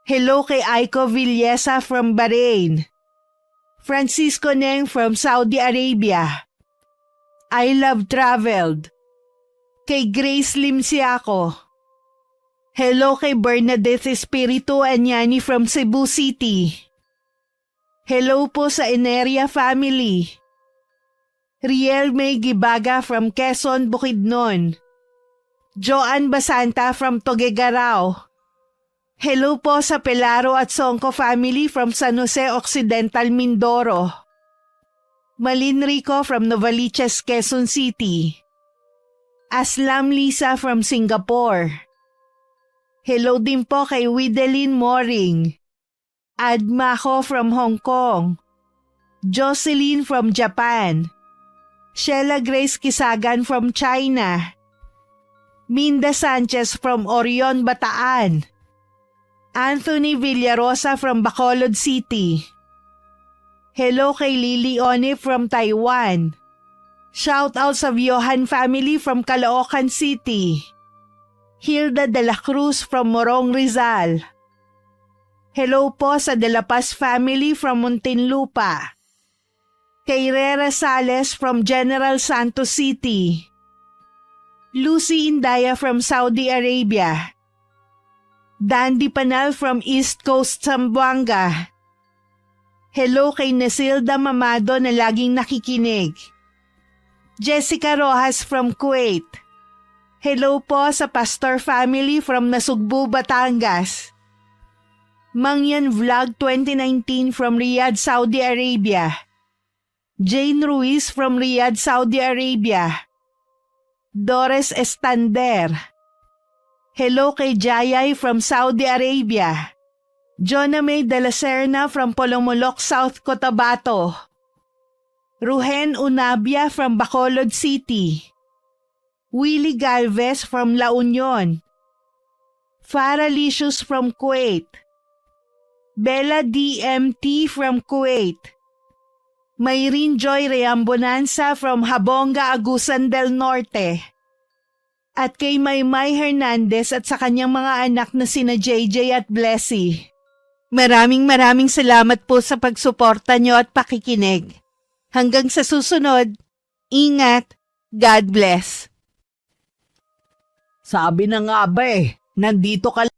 Hello kay Aiko Villesa from Bahrain. Francisco Neng from Saudi Arabia. I Love Traveled. Kay Grace Limsiaco. Hello kay Bernadette Espiritu Anyani from Cebu City. Hello po sa Eneria family. Riel May Gibaga from Quezon, Bukidnon. Joan Basanta from Tuguegarao. Hello po sa Pelaro at Songko family from San Jose Occidental, Mindoro. Malin Rico from Novaliches, Quezon City. Aslam Lisa from Singapore. Hello din po kay Wideline Moring. Admako from Hong Kong. Jocelyn from Japan. Sheila Grace Kisagan from China. Minda Sanchez from Orion, Bataan. Anthony Villarosa from Bacolod City. Hello kay Lily One from Taiwan. Shout out sa Viohan family from Caloocan City. Hilda de la Cruz from Morong, Rizal. Hello po sa De La Paz family from Muntinlupa. Kay Rera Sales from General Santos City. Lucy Indaya from Saudi Arabia. Dandy Panal from East Coast, Zamboanga. Hello kay Nesilda Mamado na laging nakikinig. Jessica Rojas from Kuwait. Hello po sa Pastor family from Nasugbu, Batangas. Mangyan Vlog 2019 from Riyadh, Saudi Arabia. Jane Ruiz from Riyadh, Saudi Arabia. Doris Estander. Hello kay Jayay from Saudi Arabia. Jonah May de la Serna from Polomolok, South Cotabato. Ruhen Unabia from Bacolod City. Willie Galvez from La Union. Farah Licious from Kuwait. Bella DMT from Kuwait. Mayrin Joy Reambonanza from Habonga, Agusan del Norte. At kay Maymay Hernandez at sa kanyang mga anak na sina JJ at Blessy. Maraming salamat po sa pagsuporta nyo at pakikinig. Hanggang sa susunod, ingat, God bless. Sabi na nga ba nandito ka